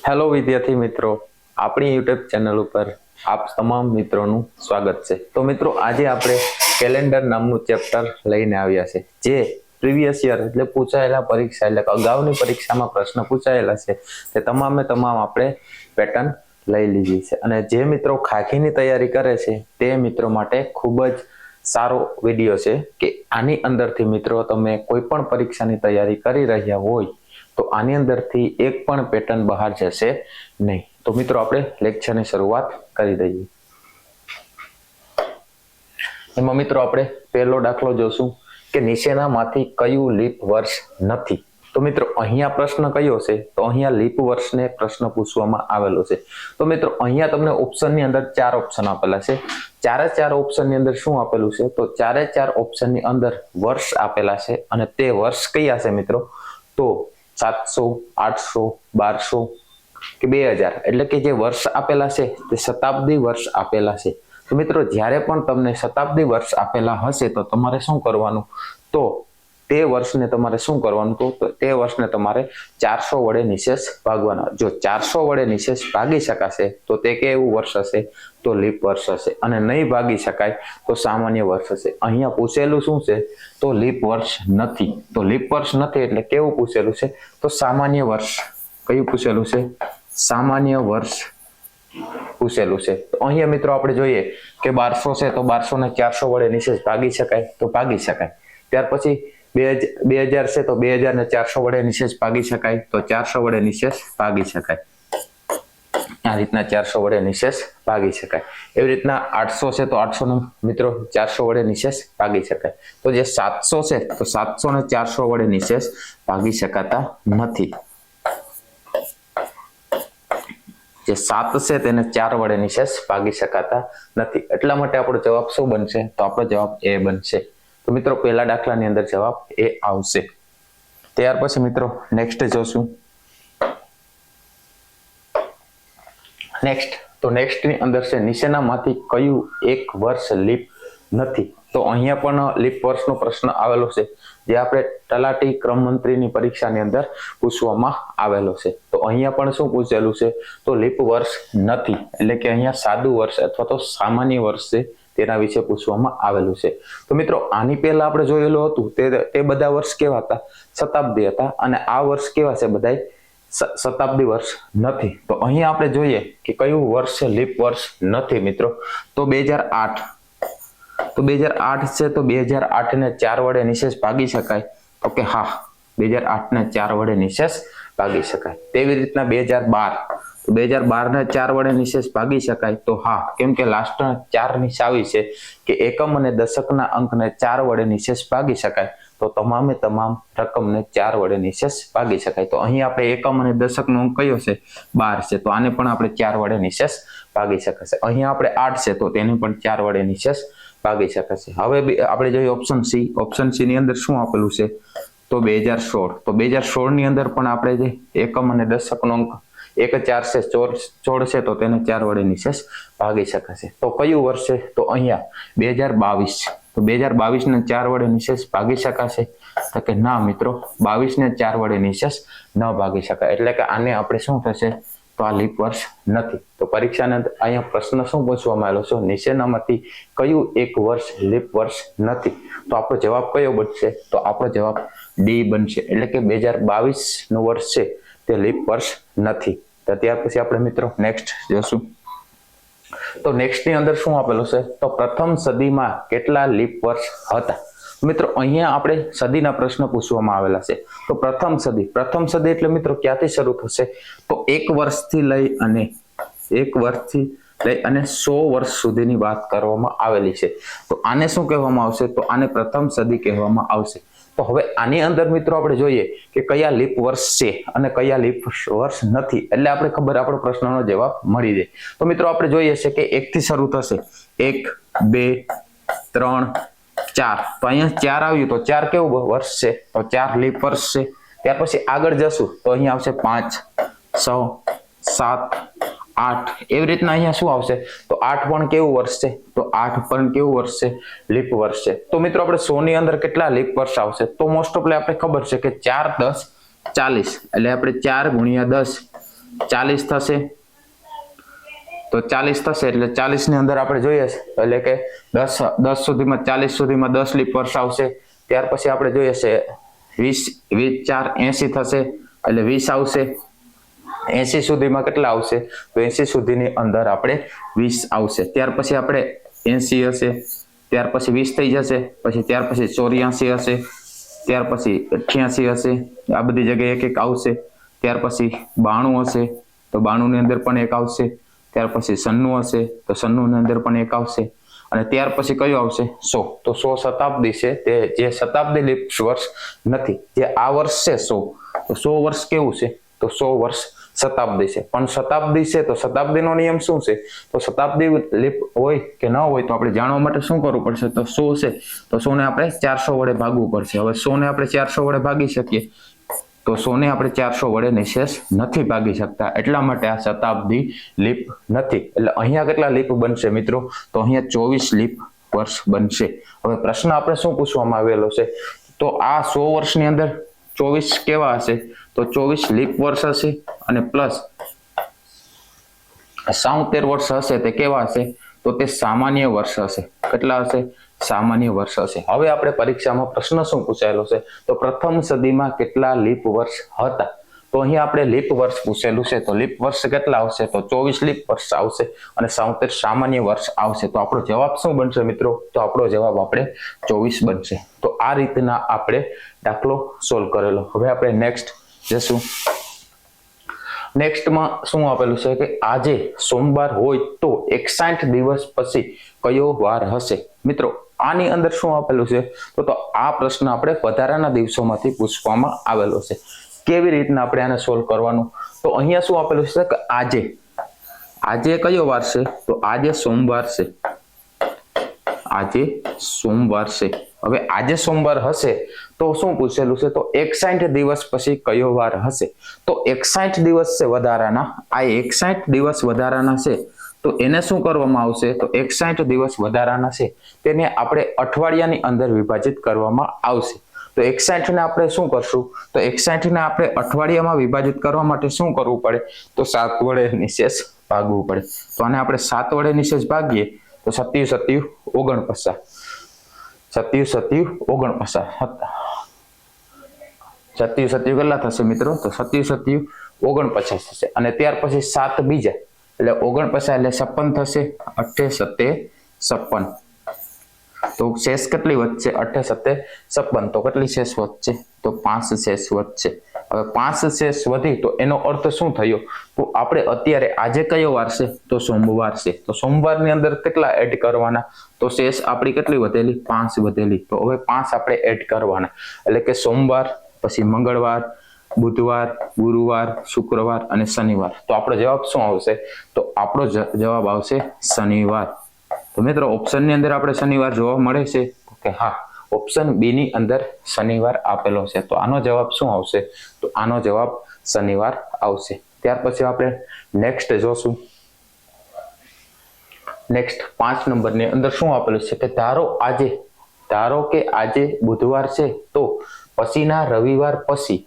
Hello વિદ્યાર્થી મિત્રો, આપણી યુટ્યુબ ચેનલ ઉપર આપ તમામ મિત્રોનું સ્વાગત છે। તો મિત્રો આજે આપણે કેલેન્ડર નામનું ચેપ્ટર લઈને આવ્યા છે, જે પ્રીવિયસ યર એટલે પૂછાયેલા પરીક્ષા એટલે અગાઉની પરીક્ષામાં પ્રશ્ન પૂછાયેલા છે તે તમામે તમામ આપણે પેટર્ન લઈ લીધી છે। અને જે મિત્રો ખાખીની તૈયારી કરે છે તે મિત્રો માટે ખૂબ જ સારો વિડીયો છે કે આની અંદરથી મિત્રો તમે કોઈ પણ પરીક્ષાની તૈયારી કરી રહ્યા હોય તો આની અંદરથી એક પણ પેટર્ન બહાર જશે નહીં। તો મિત્રો આપણે લેક્ચરની શરૂઆત કરી દઈએ। એમાં મિત્રો આપણે પહેલો દાખલો જોશું કે નીચેનામાંથી કયું લીપ વર્ષ નથી। તો મિત્રો અહીંયા પ્રશ્ન કયો છે, તો અહીંયા લીપ વર્ષને પ્રશ્ન પૂછવામાં આવેલો છે। તો મિત્રો અહીંયા તમને ઓપ્શનની અંદર 4 ઓપ્શન આપેલા છે। ચારે 4 ઓપ્શનની અંદર શું આપેલું છે, તો ચારે 4 ઓપ્શનની અંદર વર્ષ આપેલા છે અને તે વર્ષ કયા છે મિત્રો, તો 700, 800, 1200 કે 2000 એટલે કે જે વર્ષ આપેલા છે તે શતાબ્દી વર્ષ આપેલા છે। તો મિત્રો જ્યારે પણ તમને શતાબ્દી વર્ષ આપેલા હશે તો તમારે શું કરવાનું, તો તે વર્ષને તમારે શું કરવાનું, તો તે વર્ષને તમારે 400 વડે નિશેષ ભાગવાના। જો 400 વડે નિશેષ ભાગી શકાશે તો તે કેવું વર્ષ હશે, તો લીપ વર્ષ હશે, અને નહીં ભાગી શકાય તો સામાન્ય વર્ષ હશે। અહીંયા પૂછેલું શું છે, તો લીપ વર્ષ નથી। તો લીપ વર્ષ નથી એટલે કેવું પૂછેલું છે, તો સામાન્ય વર્ષ। કયું પૂછેલું છે, સામાન્ય વર્ષ પૂછેલું છે। તો અહીંયા મિત્રો આપણે જોઈએ કે 1200 છે તો 1200 ને 400 વડે નિશેષ ભાગી શકાય, તો ભાગી શકાય। ત્યાર પછી 2000 છે તો 2000 ને 400 વડે નિશેષ ભાગી શકાય, તો 400 વડે નિશેષ ભાગી શકાય। આ રીતના 400 વડે નિશેષ ભાગી શકાય। એવી રીતના 800 છે તો 800 ને મિત્રો 400 વડે નિશેષ ભાગી શકાય। તો જે 700 છે તો 700 ને 400 વડે નિશેષ ભાગી શકાતા નથી। જે 7 છે તેને 4 વડે નિશેષ ભાગી શકાતા નથી, એટલા માટે આપણો જવાબ શું બનશે, તો આપણો જવાબ એ બનશે। તો મિત્રો પહેલા દાખલાની અંદર જવાબ એ આવશે। ત્યાર પછી મિત્રો નેક્સ્ટ જોશું। તો નેક્સ્ટની અંદર છે નીચેનામાંથી કયું એક વર્ષ લીપ નથી। તો અહીંયા પણ લીપ વર્ષનો પ્રશ્ન આવેલો છે, જે આપણે તલાટી ક્રમ મંત્રીની પરીક્ષાની અંદર પૂછવામાં આવેલો છે। તો અહીંયા પણ શું પૂછેલું છે, તો લીપ વર્ષ નથી એટલે કે અહીંયા સાદું વર્ષ અથવા તો સામાન્ય વર્ષ છે તેના વિશે પૂછવામાં આવેલું છે। તો મિત્રો આની પહેલા આપણે જોયેલું હતું તે બધા વર્ષ કેવા હતા, શતાબ્દી હતા, અને આ વર્ષ કેવા છે, બધાય શતાબ્દી વર્ષ નથી। તો અહીંયા આપણે જોઈએ કે કયું વર્ષ છે લીપ વર્ષ નથી મિત્રો, તો 2008। તો 2008 છે તો 2008 ને 4 વડે નિશેષ ભાગી શકાય, તો કે હા 2008 ને 4 વડે નિશેષ ભાગી શકાય। તેવી રીતના 2012, તો 2012 ને 4 વડે નિશેષ ભાગી શકાય, તો હા, કેમ કે લાસ્ટ 4 ની ચાવી છે કે એકમ અને દશકના અંકને 4 વડે નિશેષ ભાગી શકાય, તો તમામે તમામ રકમને 4 વડે નિશેષ ભાગી શકાય। તો અહીં આપણે એકમ અને દશકનો અંક કયો છે, 12 છે, તો આને પણ આપણે 4 વડે નિશેષ ભાગી શકાશે। અહીંયા આપણે 8 છે તો તેને પણ 4 વડે નિશેષ ભાગી શકાશે। હવે આપણે જોઈએ ઓપ્શન સી। ઓપ્શન સી ની અંદર શું આપેલું છે, તો 2016। તો 2016 ની અંદર પણ આપણે જે એકમ અને દશકનો અંક 1 4 છે, 16 છે, તો તેને 4 વડે નિશેષ ભાગી શકાશે। તો કયું વર્ષ છે, તો અહીંયા 2022। તો 2022 ને 4 વડે નિશેષ ભાગી શકાશે, તો કે ના મિત્રો 22 ને 4 વડે નિશેષ ન ભાગી શકાય, એટલે કે આને આપણે શું થશે, તો આ લીપ વર્ષ નથી। તો પરીક્ષાની અંદર અહીંયા પ્રશ્ન શું પૂછવામાં આવેલો છે, નીચેનામાંથી કયું એક વર્ષ લીપ વર્ષ નથી। તો આપણો જવાબ કયો બનશે, તો આપણો જવાબ ડી બનશે, એટલે કે 2022 નું વર્ષ છે તે લીપ વર્ષ નથી। તો ત્યાર પછી આપણે મિત્રો નેક્સ્ટ જોશું। તો નેક્સ્ટ ની અંદર શું આપેલું છે, તો પ્રથમ સદીમાં કેટલા લીપ વર્ષ હતા। મિત્રો અહીંયા આપણે સદીના પ્રશ્ન પૂછવામાં આવેલા છે। તો પ્રથમ સદી એટલે મિત્રો ક્યાંથી શરૂ થશે, તો 1 વર્ષથી લઈ અને 100 વર્ષ સુધીની વાત કરવામાં આવેલી છે। તો આને શું કહેવામાં આવશે, તો આને પ્રથમ સદી કહેવામાં આવશે। તો હવે આની અંદર મિત્રો આપણે જોઈએ કે કયા લીપ વર્ષ છે અને કયા લીપ વર્ષ નથી, એટલે આપણે ખબર આપણો પ્રશ્નનો જવાબ મળી જાય। તો મિત્રો આપણે જોઈએ છે કે 1 થી શરૂ થશે, 1 2 3 4। તો અહીંયા 4 આવ્યું તો 4 કેવું વર્ષ છે, તો 4 લીપ વર્ષ છે। ત્યાર પછી આગળ જશું તો અહીંયા આવશે 5 6 7 8, એવી રીતના અહીંયા શું આવશે, તો 8 પણ કેવું વર્ષ છે, તો 8 પણ કેવું વર્ષ છે, લીપ વર્ષ છે। તો મિત્રો આપણે 100 ની અંદર કેટલા લીપ વર્ષ આવશે, તો મોસ્ટ ઓફ આપણે ખબર છે કે 4 10 40, એટલે આપણે 4 ગુણ્યા 10 40 થશે, તો 40 થશે એટલે 40 ની અંદર આપણે જોઈએ છે એટલે કે 10 સુધીમાં 40 સુધીમાં 10 લીપ વર્ષ આવશે. ત્યાર પછી આપણે જોઈએ છે 20 4 80 થશે એટલે 20 આવશે. 80 સુધીમાં કેટલા આવશે? તો 80 સુધીની અંદર આપણે 20 આવશે. ત્યાર પછી આપણે 80 હશે, ત્યાર પછી 20 થઈ જશે, પછી ત્યાર પછી 84 હશે, ત્યાર પછી 88 હશે, આ બધી જગ્યાએ એક એક આવશે. ત્યાર પછી 92 હશે તો 92 ની અંદર પણ એક આવશે. ત્યાર પછી 96 હશે તો 96 ની અંદર પણ એક આવશે. અને ત્યાર પછી કયું આવશે? 100. તો 100 શતાબ્દી છે, તે જે શતાબ્દી લીપ વર્ષ નથી, જે આ વર્ષ છે 100, તો 100 વર્ષ કેવું છે? તો 100 વર્ષ શતાબ્દી છે. પણ શતાબ્દી છે તો શતાબ્દીનો નિયમ શું છે? તો શતાબ્દી લીપ હોય કે ન હોય તો આપણે જાણવા માટે શું કરવું પડશે? તો 100 છે તો 100 ને આપણે 400 વડે ભાગવું પડશે. હવે 100 ને આપણે 400 વડે ભાગી શકીએ તો 100 ને આપણે 400 વડે નિશેષ નથી ભાગી શકતા, એટલા માટે આ શતાબ્દી લીપ નથી. એટલે અહીંયા કેટલા લીપ બનશે મિત્રો? તો અહીંયા 24 લીપ વર્ષ બનશે. હવે પ્રશ્ન આપણે શું પૂછવામાં આવેલો છે? તો આ 100 વર્ષની અંદર 24 કેવા હશે? તો 24 લીપ વર્ષ હશે અને પ્લસ 76 વર્ષ હશે તે કેવા હશે? તો તે સામાન્ય વર્ષ હશે. કેટલા હશે? સામાન્ય વર્ષ હશે. હવે આપણે પરીક્ષામાં પ્રશ્ન શું પૂછાયેલો છે? તો પ્રથમ સદીમાં કેટલા લીપ વર્ષ હતા? તો અહીંયા આપણે લીપ વર્ષ પૂછેલું છે, તો લીપ વર્ષ કેટલા આવશે? તો 24 લીપ વર્ષ આવશે અને 76 સામાન્ય વર્ષ આવશે. તો આપણો જવાબ શું બનશે મિત્રો? તો આપણો જવાબ આપણે 24 બનશે. તો આ રીતના આપણે દાખલો સોલ્વ કરેલો. હવે આપણે નેક્સ્ટ જશું. નેક્સ્ટમાં શું આપેલું છે કે આજે સોમવાર હોય તો 61 દિવસ પછી કયો વાર હશે? મિત્રો આની અંદર શું આપેલું છે? તો આ પ્રશ્ન આપણે વધારાના દિવસોમાંથી પૂછવામાં આવેલો છે. કેવી રીતના આપણે આને સોલ્વ કરવાનું? તો અહીંયા શું આપેલું છે કે આજે કયો વાર છે? તો આજે સોમવાર છે. આજે સોમવાર છે. હવે આજે સોમવાર હશે તો શું પૂછેલું છે? તો 61 દિવસ પછી કયો વાર હશે? તો 61 દિવસ છે વધારાના, આ 61 દિવસ વધારાના છે તો એને શું કરવામાં આવશે? તો 61 દિવસ વધારાના છે તેને આપણે અઠવાડિયાની અંદર વિભાજિત કરવામાં આવશે. તો 61 ને આપણે શું કરશું? તો 61 ને આપણે અઠવાડિયામાં વિભાજિત કરવા માટે શું કરવું પડે? તો 7 વડે નિશેષ ભાગવું પડે. તો આને આપણે 7 વડે નિશેષ ભાગીએ તો 27 49. 27 49. 27 કેટલા થશે મિત્રો? તો 27 49 થશે. અને ત્યાર પછી 7 બીજા એટલે 49 એટલે 56 થશે. 8 7 56. તો શેષ કેટલી વધશે? 8 7 56. તો કેટલી શેષ વધશે? તો 5 શેષ વધશે. હવે 5 શેષ વધી તો એનો અર્થ શું થયો? તો આપણે અત્યારે આજે કયો વાર છે? તો સોમવાર છે. તો સોમવારની અંદર કેટલા એડ કરવાના? તો શેષ આપણી કેટલી વધેલી? 5 વધેલી. તો હવે 5 આપણે એડ કરવાના, એટલે કે સોમવાર પછી મંગળવાર, બુધવાર, ગુરુવાર, શુક્રવાર અને શનિવાર. તો આપણો જવાબ શું આવશે? તો આપણો જવાબ આવશે શનિવાર. તો મિત્રો ઓપ્શનની અંદર આપણે શનિવાર જોવા મળે છે કે હા, ઓપ્શન બી ની અંદર શનિવાર આપેલો છે. તો આનો જવાબ શું આવશે? તો આનો જવાબ શનિવાર આવશે. ત્યાર પછી આપણે નેક્સ્ટ જોશું. નેક્સ્ટ 5 નંબરની અંદર શું આપેલું છે કે ધારો કે આજે બુધવાર છે તો પછીના રવિવાર પછી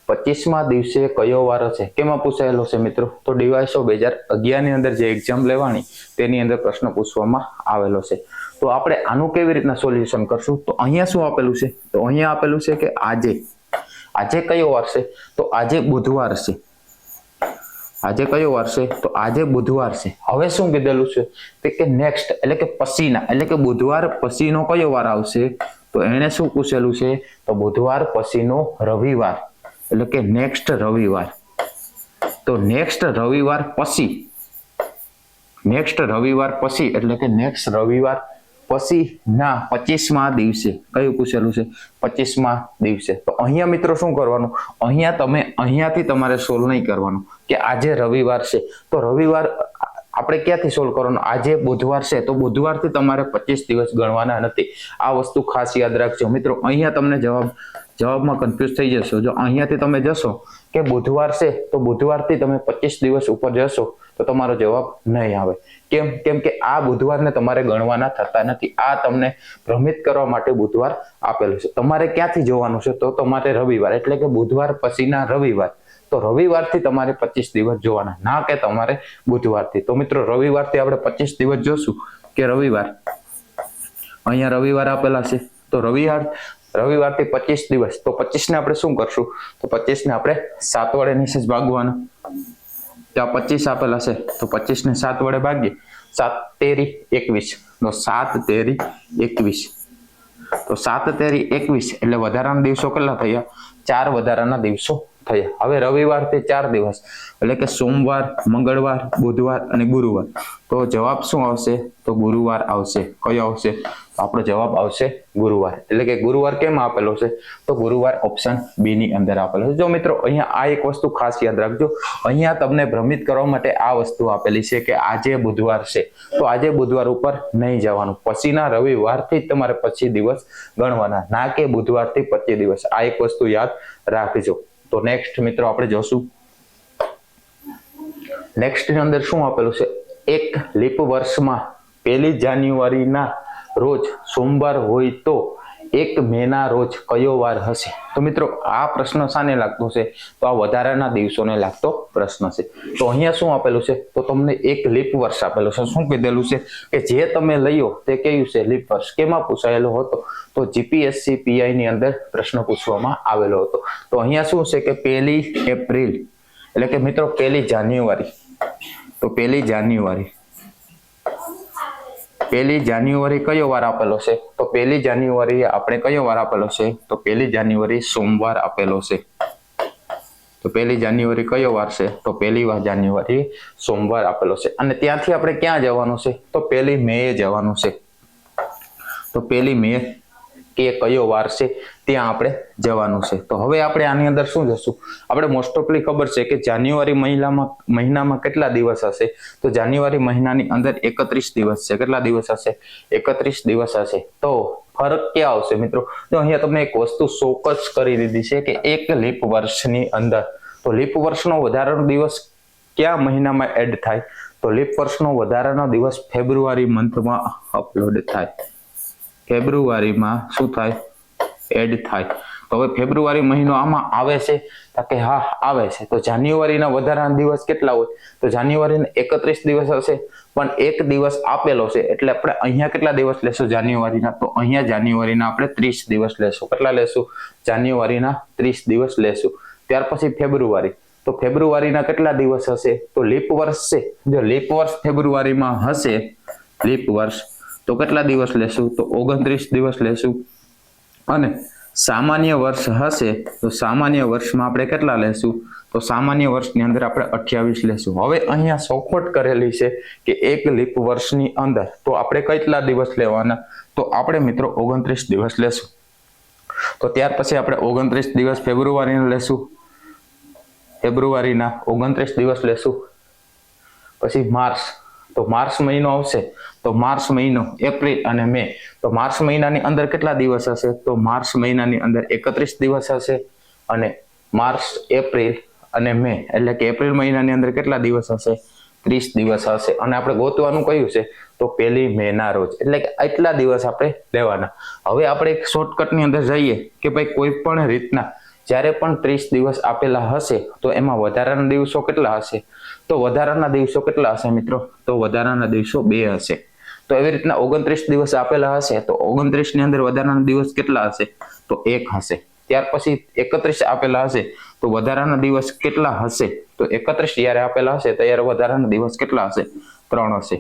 25મા દિવસે કયો વાર છે? કેમાં પૂછાયેલો છે મિત્રો? તો ડીવાયસો 2011 ની અંદર જે એક્ઝામ લેવાની તેની અંદર પ્રશ્ન પૂછવામાં આવેલો છે. તો આપણે આનું કેવી રીતના સોલ્યુશન કરશું? તો અહીંયા શું આપેલું છે? તો અહીંયા આપેલું છે કે આજે કયો વાર છે? તો આજે બુધવાર છે. આજે કયો વાર છે? તો આજે બુધવાર છે. હવે શું કીધેલું છે કે નેક્સ્ટ એટલે કે પછીના, એટલે કે બુધવાર પછીનો કયો વાર આવશે? તો એને શું પૂછેલું છે? તો બુધવાર પછીનો રવિવાર, એટલે કે નેક્સ્ટ રવિવાર. તો નેક્સ્ટ રવિવાર પછી એટલે કે નેક્સ્ટ રવિવાર પછી ના 25મા દિવસે કયું પૂછેલું છે? 25મા દિવસે. તો અહીંયા મિત્રો શું કરવાનું? અહીંયાથી તમારે સોલ્વ નહીં કરવાનું કે આજે રવિવાર છે તો રવિવાર આપણે ક્યાંથી સોલ્વ કરવાનું? આજે બુધવાર છે તો બુધવારથી તમારે 25 દિવસ ગણવાના નથી. આ વસ્તુ ખાસ યાદ રાખજો મિત્રો. અહીંયા તમને જવાબમાં કન્ફ્યુઝ થઈ જશો. જો અહીંયાથી તમે જશો કે બુધવાર છે તો બુધવારથી તમે 25 દિવસ ઉપર જશો તો તમારો જવાબ નહીં આવે. કેમ કે આ બુધવારને તમારે ગણવાના થતા નથી. આ તમને ભ્રમિત કરવા માટે બુધવાર આપેલું છે. તમારે ક્યાંથી જોવાનું છે? તો તમારે રવિવાર, એટલે કે બુધવાર પછીના રવિવાર. તો તો રવિવારથી તમારે 25 દિવસ જોવાના, ના કે તમારે બુધવારથી. તો મિત્રો રવિવારથી આપણે 25 દિવસ જોશું કે રવિવાર, અહીંયા રવિવાર આપેલા છે, તો રવિવારથી 25 દિવસ, તો 25 ને આપણે શું કરશું, તો 25 ને આપણે 7 વડે નિશેષ ભાગવાના. ત્યાં 25 આપેલા છે, તો 25 ને 7 વડે ભાગીએ, 7 તેરી 21, તો 7 તેરી 21, તો 7 તેરી 21 એટલે વધારાના દિવસો કેટલા થયા, 4 વધારાના દિવસો થયા. હવે રવિવારથી 4 દિવસ એટલે કે સોમવાર, મંગળવાર, બુધવાર અને ગુરુવાર. તો જવાબ શું આવશે, તો ગુરુવાર આવશે. કયો આવશે, આપણો જવાબ આવશે ગુરુવાર. એટલે કે ગુરુવાર કેમ આપેલો છે, તો ગુરુવાર ઓપ્શન બી ની અંદર આપેલો છે. જો મિત્રો અહીંયા આ એક વસ્તુ ખાસ યાદ રાખજો, અહીંયા તમને ભ્રમિત કરવા માટે આ વસ્તુ આપેલી છે કે આજે બુધવાર છે તો આજે બુધવાર ઉપર નહીં જવાનું, પછીના રવિવારથી જ તમારે 25 દિવસ ગણવાના, ના કે બુધવારથી 25 દિવસ. આ એક વસ્તુ યાદ રાખજો. તો નેક્સ્ટ મિત્રો આપણે જોશું, નેક્સ્ટ ની અંદર શું આપેલું છે, એક લીપ વર્ષમાં 1 જાન્યુઆરીના રોજ સોમવાર હોય તો 1 મેના રોજ કયો વાર હશે. તો મિત્રો આ પ્રશ્ન શાને લાગતો છે, તો આ વધારાના દિવસોને લાગતો પ્રશ્ન છે. તો અહીંયા શું આપેલું છે, તો તમને એક લીપ વર્ષ આપેલું છે. શું કીધેલું છે કે જે તમે લઈઓ તે કયું છે, લીપ વર્ષ. કેમાં પૂછાયેલો હતો, તો જીપીએસસી પીઆઈ ની અંદર પ્રશ્ન પૂછવામાં આવેલો હતો. તો અહીંયા શું છે કે 1 એપ્રિલ એટલે કે મિત્રો 1 જાન્યુઆરી, તો 1 જાન્યુઆરી કયો વાર આપેલો છે, તો 1 જાન્યુઆરી આપણે કયો વાર આપેલો છે, તો 1 જાન્યુઆરી સોમવાર આપેલો છે. તો 1 જાન્યુઆરી કયો વાર છે, તો 1 જાન્યુઆરી સોમવાર આપેલો છે. અને ત્યાંથી આપણે ક્યાં જવાનું છે, તો 1 મે જવાનું છે. તો 1 મે કે કયો વાર છે ત્યાં આપણે જવાનું છે. તો હવે આપણે આની અંદર શું જશું, આપણે મોસ્ટ ઓફલી ખબર છે કે જાન્યુઆરી મહિનામાં કેટલા દિવસ હશે, તો જાન્યુઆરી મહિનાની અંદર 31 દિવસ છે. કેટલા દિવસ હશે, 31 દિવસ હશે. તો ફરક ક્યાં આવશે મિત્રો, તો અહીંયા તમને એક વસ્તુ ચોક્કસ કરી દીધી છે કે એક લીપ વર્ષની અંદર, તો લીપ વર્ષનો વધારાનો દિવસ કયા મહિનામાં એડ થાય, તો લીપ વર્ષનો વધારાનો દિવસ ફેબ્રુઆરી મંથમાં અપલોડ થાય, ફેબ્રુઆરીમાં શું થાય, એડ થાય. તો હવે ફેબ્રુઆરી મહિનો આમાં આવે છે કે હા આવે છે. તો જાન્યુઆરીના વધારાના દિવસ કેટલા હોય, તો જાન્યુઆરીના 31 દિવસ હશે, પણ એક દિવસ આપેલો છે એટલે આપણે અહીંયા કેટલા દિવસ લેશું જાન્યુઆરીના, તો અહીંયા જાન્યુઆરીના આપણે 30 દિવસ લેશું. કેટલા લેશું, જાન્યુઆરીના 30 દિવસ લેશું. ત્યાર પછી ફેબ્રુઆરી, તો ફેબ્રુઆરીના કેટલા દિવસ હશે, તો લીપ વર્ષ છે, જો લીપ વર્ષ ફેબ્રુઆરીમાં હશે, લીપ વર્ષ, તો કેટલા દિવસ લેશું, તો 29 દિવસ લેશું. અને સામાન્ય વર્ષ હશે તો સામાન્ય વર્ષમાં આપણે કેટલા લેશું, તો સામાન્ય વર્ષની અંદર આપણે 28 લેશું. હવે અહીંયા ચોખવટ કરેલી છે કે એક લીપ વર્ષની અંદર તો આપણે કેટલા દિવસ લેવાના, તો આપણે મિત્રો 29 દિવસ લેશું. તો ત્યાર પછી આપણે 29 દિવસ ફેબ્રુઆરીના લેશું, ફેબ્રુઆરીના 29 દિવસ લેશું. પછી માર્ચ, તો માર્ચ મહિનો આવશે, તો માર્ચ મહિનો, એપ્રિલ અને મે, તો માર્ચ મહિનાની અંદર કેટલા દિવસ હશે, તો માર્ચ મહિનાની અંદર 31 દિવસ હશે. અને માર્ચ, એપ્રિલ અને મે એટલે કે એપ્રિલ મહિનાની અંદર કેટલા દિવસ હશે, 30 દિવસ હશે. અને આપણે ગોતવાનું કયું છે, તો 1 મેના રોજ, એટલે કે આટલા દિવસ આપણે લેવાના. હવે આપણે એક શોર્ટકટની અંદર જઈએ કે ભાઈ કોઈ પણ રીતના જ્યારે પણ 30 દિવસ આપેલા હશે તો એમાં વધારાના દિવસો કેટલા હશે, તો વધારાના દિવસો કેટલા હશે મિત્રો, તો વધારાના દિવસો 2 હશે. તો એવી રીતના 29 દિવસ આપેલા હશે તો 29 ની અંદર વધારાના દિવસ કેટલા હશે, તો 1 હશે. ત્યાર પછી 31 આપેલા હશે તો વધારાના દિવસ કેટલા હશે, તો 31 જ્યારે આપેલા હશે ત્યારે વધારાના દિવસ કેટલા હશે, 3 હશે.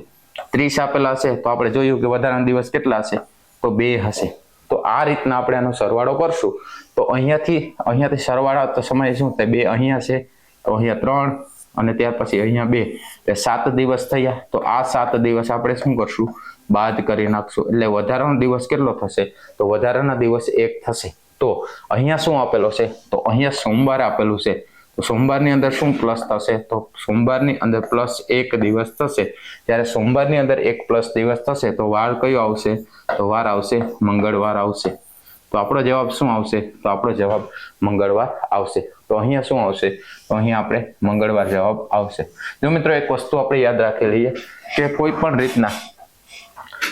30 આપેલા હશે તો આપણે જોયું કે વધારાના દિવસ કેટલા હશે, તો 2 હશે. તો આ રીતના આપણે આનો સરવાળો કરશું તો અહીંયાથી સરવાળા તો સમય શું થાય, 2 અહીંયા છે તો અહીંયા 3 અને ત્યાર પછી અહીંયા 2 એટલે 7 દિવસ થયા. તો આ 7 દિવસ આપણે શું કરશું, બાદ કરી નાખશું. એટલે વધારાનો દિવસ કેટલો થશે, તો વધારાના દિવસ 1 થશે. તો અહીંયા શું આપેલો છે, તો અહીંયા સોમવાર આપેલું છે, તો સોમવારની અંદર શું પ્લસ થશે, તો સોમવારની અંદર +1 દિવસ થશે. જ્યારે સોમવારની અંદર 1 દિવસ થશે તો વાર કયો આવશે, તો વાર આવશે મંગળવાર આવશે. તો આપણો જવાબ શું આવશે, તો આપણો જવાબ મંગળવાર આવશે. તો અહીંયા શું આવશે, તો અહીંયા આપણે મંગળવાર જવાબ આવશે. જો મિત્રો એક વસ્તુ આપણે યાદ રાખી લઈએ કે કોઈ પણ રીતના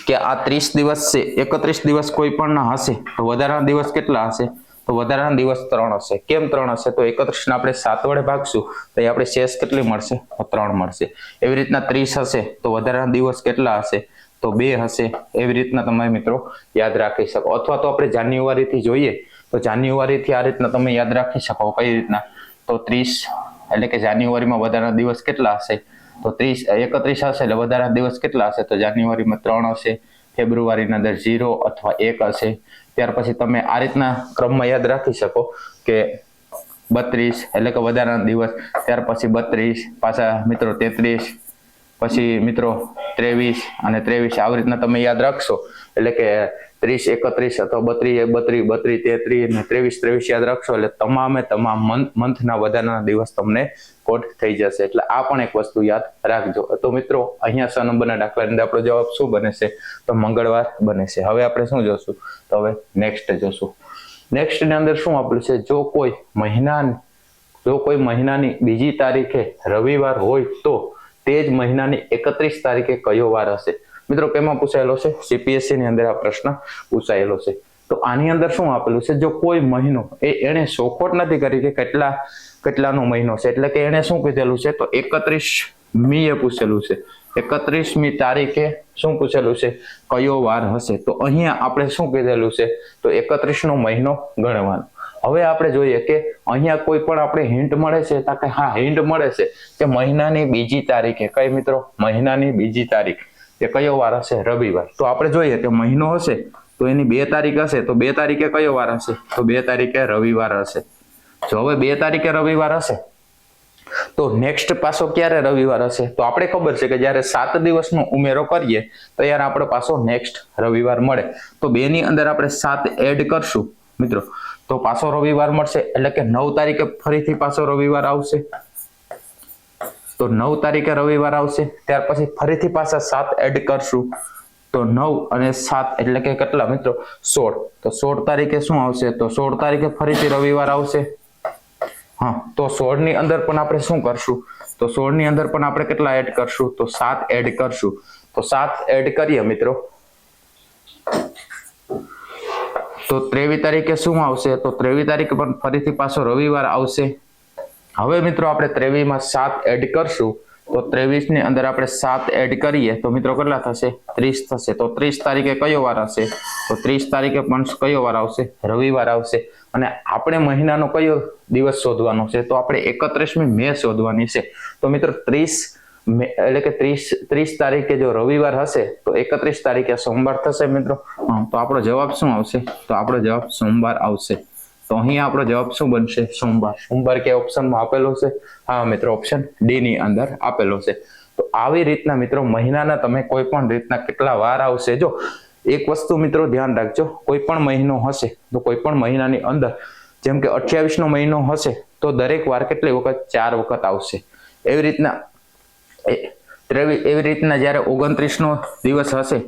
કે આ 30 દિવસ છે, 31 દિવસ કોઈ પણ ના હશે તો વધારાના દિવસ કેટલા હશે, તો વધારાના દિવસ 3 હશે. કેમ 3 હશે? તો 31 ને આપણે 7 વડે ભાગશું તો એ આપણે શેષ કેટલી મળશે? તો 3 મળશે. એવી રીતના 30 હશે તો વધારાના દિવસ કેટલા હશે? તો 2 હશે. એવી રીતના તમે મિત્રો યાદ રાખી શકો. અથવા તો આપણે જાન્યુઆરી થી જોઈએ તો જાન્યુઆરી થી આ રીતના તમે યાદ રાખી શકો. કઈ રીતના? તો 30 એટલે કે જાન્યુઆરીમાં વધારાના દિવસ કેટલા હશે? તો 31 હશે એટલે વધારાના દિવસ કેટલા હશે? તો જાન્યુઆરીમાં 3 હશે, ફેબ્રુઆરીના અંદર 0 અથવા 1 હશે. ત્યાર પછી તમે આ રીતના ક્રમમાં યાદ રાખી શકો કે 32 એટલે કે વધારાના દિવસ, ત્યાર પછી 32, પાછા મિત્રો 33, પછી મિત્રો 23 અને 23. આવી રીતના તમે યાદ રાખશો એટલે કે 30, 31 અથવા 32, 32, 33 અને 23 યાદ રાખશો એટલે તમામ મંથના વધારાના દિવસ તમને કોડ થઈ જશે. એટલે આ પણ એક વસ્તુ યાદ રાખજો. તો મિત્રો અહીંયા 6 નંબરના દાખલાની અંદર આપણો જવાબ શું બને છે? તો મંગળવાર બને છે. હવે આપણે શું જોશું? તો હવે નેક્સ્ટ જોશું. નેક્સ્ટ ની અંદર શું આપેલું છે? જો કોઈ મહિનાની બીજી તારીખે રવિવાર હોય તો તે જ મહિનાની 31 તારીખે કયો વાર હશે? મિત્રો કેમાં પૂછાયેલો છે? CPSC ની અંદર આ પ્રશ્ન પૂછાયેલો છે. તો આની અંદર શું આપેલું છે? જો કોઈ મહિનો એને શોખોટ નથી કરી કે કેટલાનો મહિનો છે, એટલે કે એને શું કીધેલું છે? તો 31મી એ પૂછેલું છે. 31મી તારીખે શું પૂછેલું છે? કયો વાર હશે? તો અહીંયા આપણે શું કીધેલું છે? તો 31નો મહિનો ગણવાનો. હવે આપણે જોઈએ કે અહીંયા કોઈ પણ આપણે હિન્ટ મળે છે? તો કે હા, હિન્ટ મળે છે કે મહિનાની બીજી તારીખે. કઈ મિત્રો? મહિનાની બીજી તારીખ એ કયો વાર હશે? રવિવાર. તો આપણે જોઈએ કે મહિનો હશે તો એની 2 તારીખ હશે તો 2 તારીખે કયો વાર હશે? તો 2 તારીખે રવિવાર હશે. જો હવે 2 તારીખે રવિવાર હશે તો નેક્સ્ટ પાછો ક્યારે રવિવાર હશે? તો આપણે ખબર છે કે જ્યારે 7 દિવસનો ઉમેરો કરીએ તો ત્યારે આપણે પાછો નેક્સ્ટ રવિવાર મળે. તો 2 ની અંદર આપણે 7 એડ કરશું મિત્રો તો પાછો રવિવાર મળશે. એટલે કે 9 તારીખે ફરીથી પાછો રવિવાર આવશે. તો 9 તારીખે રવિવાર આવશે. ત્યાર પછી ફરીથી પાછા 7 એડ કરશું તો 9 અને 7 એટલે કે કેટલા મિત્રો? 16. તો 16 તારીખે શું આવશે? તો 16 તારીખે ફરીથી રવિવાર આવશે. હા, તો 16 ની અંદર પણ આપણે શું કરશું? તો 16 ની અંદર પણ આપણે કેટલા એડ કરશું? તો 7 એડ કરશું. તો 7 એડ કરીએ મિત્રો તો 23 તારીખે શું આવશે? તો 23 તારીખે પણ ફરીથી પાછો રવિવાર આવશે. હવે મિત્રો આપણે 23 માં 7 એડ કરશું તો 23 ની અંદર આપણે 7 એડ કરીએ તો મિત્રો કેટલા થશે? 30 થશે. તો 30 તારીખે કયો વાર હશે? તો 30 તારીખે પણ કયો વાર આવશે? રવિવાર આવશે. અને આપણે મહિનાનો કયો દિવસ શોધવાનો છે? તો આપણે 31મી મે શોધવાની છે. તો મિત્રો 30 એટલે કે 30 તારીખે જો રવિવાર હશે તો 31 તારીખે સોમવાર થશે મિત્રો. તો આપણો જવાબ શું આવશે? તો આપણો જવાબ સોમવાર આવશે. તો અહીંયા આપણો જવાબ શું બનશે? સોમવાર. સોમવાર કે ઓપ્શનમાં આપેલો છે? હા મિત્રો, ઓપ્શન ડી ની અંદર આપેલો છે. તો આવી રીતના મિત્રો મહિનાના તમે કોઈ પણ રીતના કેટલા વાર આવશે. જો એક વસ્તુ મિત્રો ધ્યાન રાખજો, કોઈ પણ મહિનો હશે તો કોઈ પણ મહિનાની અંદર જેમ કે 28નો મહિનો હશે તો દરેક વાર કેટલી વખત? 4 વખત આવશે. એવી રીતના જ્યારે 29નો દિવસ હશે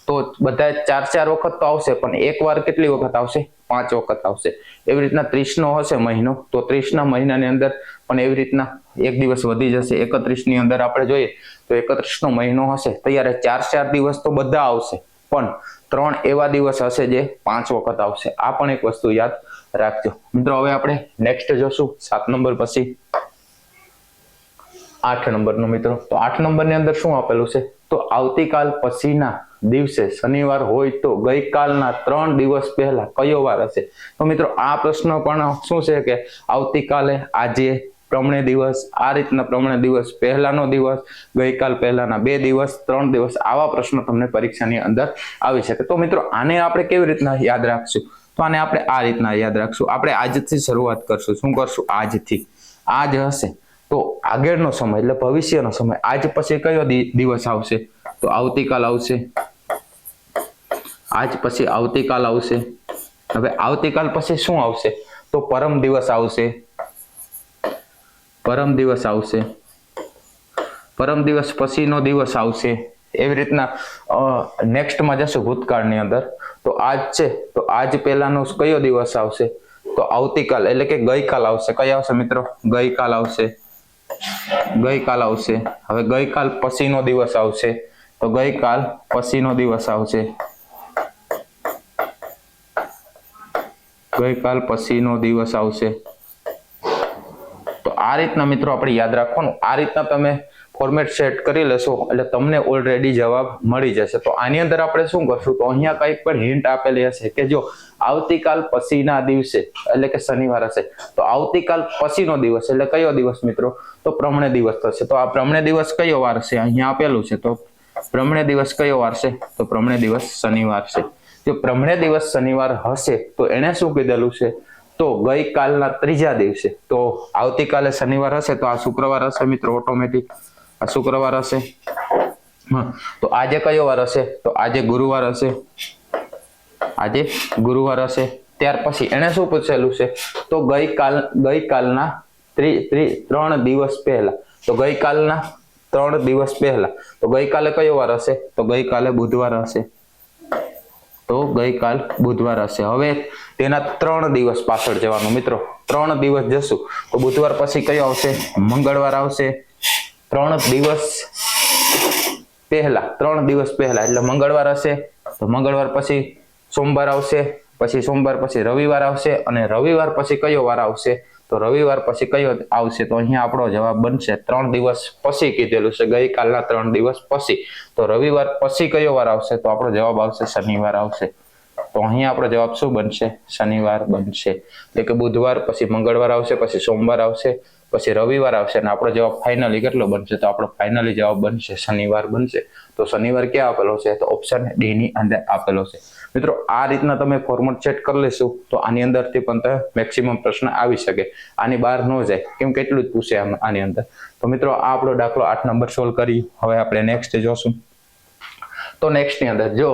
તો બધા 4 વખત તો આવશે, પણ એક વાર કેટલી વખત આવશે? 5 વખત આવશે. એવી રીતના 30નો હશે મહિનો તો 30ના મહિનાની અંદર પણ એવી રીતના એક દિવસ વધી જશે. 31ની અંદર આપણે જોઈએ તો 31નો મહિનો હશે તો ત્યારે 4 દિવસ તો બધા આવશે, પણ 3 એવા દિવસ હશે જે 5 વખત આવશે. આ પણ એક વસ્તુ યાદ રાખજો મિત્રો. હવે આપણે નેક્સ્ટ જોશું 7 નંબર પછી 8 નંબરનો મિત્રો. તો 8 નંબરની અંદર શું આપેલું છે? તો આવતીકાલ પછીના દિવસે શનિવાર હોય તો ગઈકાલના 3 દિવસ પહેલા કયો વાર હશે? તો મિત્રો આ પ્રશ્ન પણ શું છે કે આવતીકાલે, આજે, પ્રમણે દિવસ, આ રીતના પ્રમણે દિવસ, પહેલાનો દિવસ, ગઈકાલ પહેલાના 2 દિવસ, 3 દિવસ, આવા પ્રશ્નો તમને પરીક્ષાની અંદર આવી શકે. તો મિત્રો આને આપણે કેવી રીતના યાદ રાખશું? તો આને આપણે આ રીતના યાદ રાખશું. આપણે આજથી શરૂઆત કરશું. શું કરશું? આજથી. આજ હશે તો આગળનો સમય એટલે ભવિષ્યનો સમય. આજ પછી કયો દિવસ આવશે? તો આવતીકાલ આવશે. આજ પછી આવતીકાલ આવશે. હવે આવતીકાલ પછી શું આવશે? તો પરમ દિવસ આવશે. પરમ દિવસ આવશે. પરમ દિવસ પછીનો દિવસ આવશે. એવી રીતના નેક્સ્ટમાં જશું ભૂતકાળની અંદર. તો આજ છે તો આજ પહેલાનો કયો દિવસ આવશે? તો આવતીકાલ એટલે કે ગઈકાલ આવશે. કઈ આવશે મિત્રો? ગઈકાલ આવશે. ગઈકાલ આવશે. હવે ગઈકાલ પછીનો દિવસ આવશે તો ગઈકાલ પછીનો દિવસ આવશે. ગઈકાલ પછીનો દિવસ આવશે. તો આ રીતના મિત્રો આપણે યાદ રાખવાનું. આ રીતના તમે ફોર્મેટ સેટ કરી લેશો એટલે તમને ઓલરેડી જવાબ મળી જશે. તો આની અંદર આપણે શું કરશું, તો અહીંયા કંઈક પણ હિન્ટ આપેલી હશે કે જો આવતીકાલ પછીના દિવસે એટલે કે શનિવાર હશે, તો આવતીકાલ પછીનો દિવસ એટલે કયો દિવસ મિત્રો, તો પ્રમણે દિવસ થશે. તો આ પ્રમણે દિવસ કયો વાર છે, અહીંયા આપેલું છે. તો પ્રમણે દિવસ કયો વાર છે, તો પ્રમણે દિવસ શનિવાર છે. જો પ્રમણે દિવસ શનિવાર હશે તો એને શું કીધેલું છે, તો ગઈકાલના ત્રીજા દિવસે. તો આવતીકાલે શનિવાર હશે તો આ શુક્રવાર હશે મિત્રો, ઓટોમેટિક આ શુક્રવાર હશે. તો આજે કયો વાર હશે, તો આજે ગુરુવાર હશે. આજે ગુરુવાર હશે. ત્યાર પછી એને શું પૂછેલું છે, તો ગઈકાલના 3 દિવસ પહેલા. તો ગઈકાલના 3 દિવસ પહેલા. તો ગઈકાલે કયો વાર હશે, તો ગઈકાલે બુધવાર હશે. તો ગઈકાલ બુધવાર હશે. હવે તેના 3 દિવસ પાછળ જવાનું મિત્રો. 3 દિવસ જશું તો બુધવાર પછી કયો આવશે, મંગળવાર આવશે. 3 દિવસ પહેલા એટલે મંગળવાર હશે. તો મંગળવાર પછી સોમવાર આવશે. પછી સોમવાર પછી રવિવાર આવશે. અને રવિવાર પછી કયો વાર આવશે, તો રવિવાર પછી કયો આવશે, તો અહીંયા આપણો જવાબ બનશે 3 દિવસ પછી કીધેલું છે, ગઈકાલના 3 દિવસ પછી. તો રવિવાર પછી કયો વાર આવશે, તો આપણો જવાબ આવશે શનિવાર આવશે. તો અહીંયા આપણો જવાબ શું બનશે, શનિવાર બનશે. એટલે કે બુધવાર પછી મંગળવાર આવશે, પછી સોમવાર આવશે, પછી રવિવાર આવશે, અને આપણો જવાબ ફાઇનલી કેટલો બનશે, તો આપણો ફાઇનલી જવાબ બનશે શનિવાર બનશે. તો શનિવાર ક્યાં આપેલો છે, તો ઓપ્શન ડી ની અંદર આપેલો છે. મિત્રો આ રીતના તમે ફોર્મેટ સેટ કરી લેશો તો આની અંદરથી પણ મેક્સિમમ પ્રશ્ન આવી શકે. આની બહાર ન જાય, કેમ કે એટલું જ પૂછે આની અંદર. તો મિત્રો આ આપણો દાખલો 8 નંબર સોલ્વ કરી. હવે આપણે નેક્સ્ટ જોશું. તો નેક્સ્ટ ની અંદર જો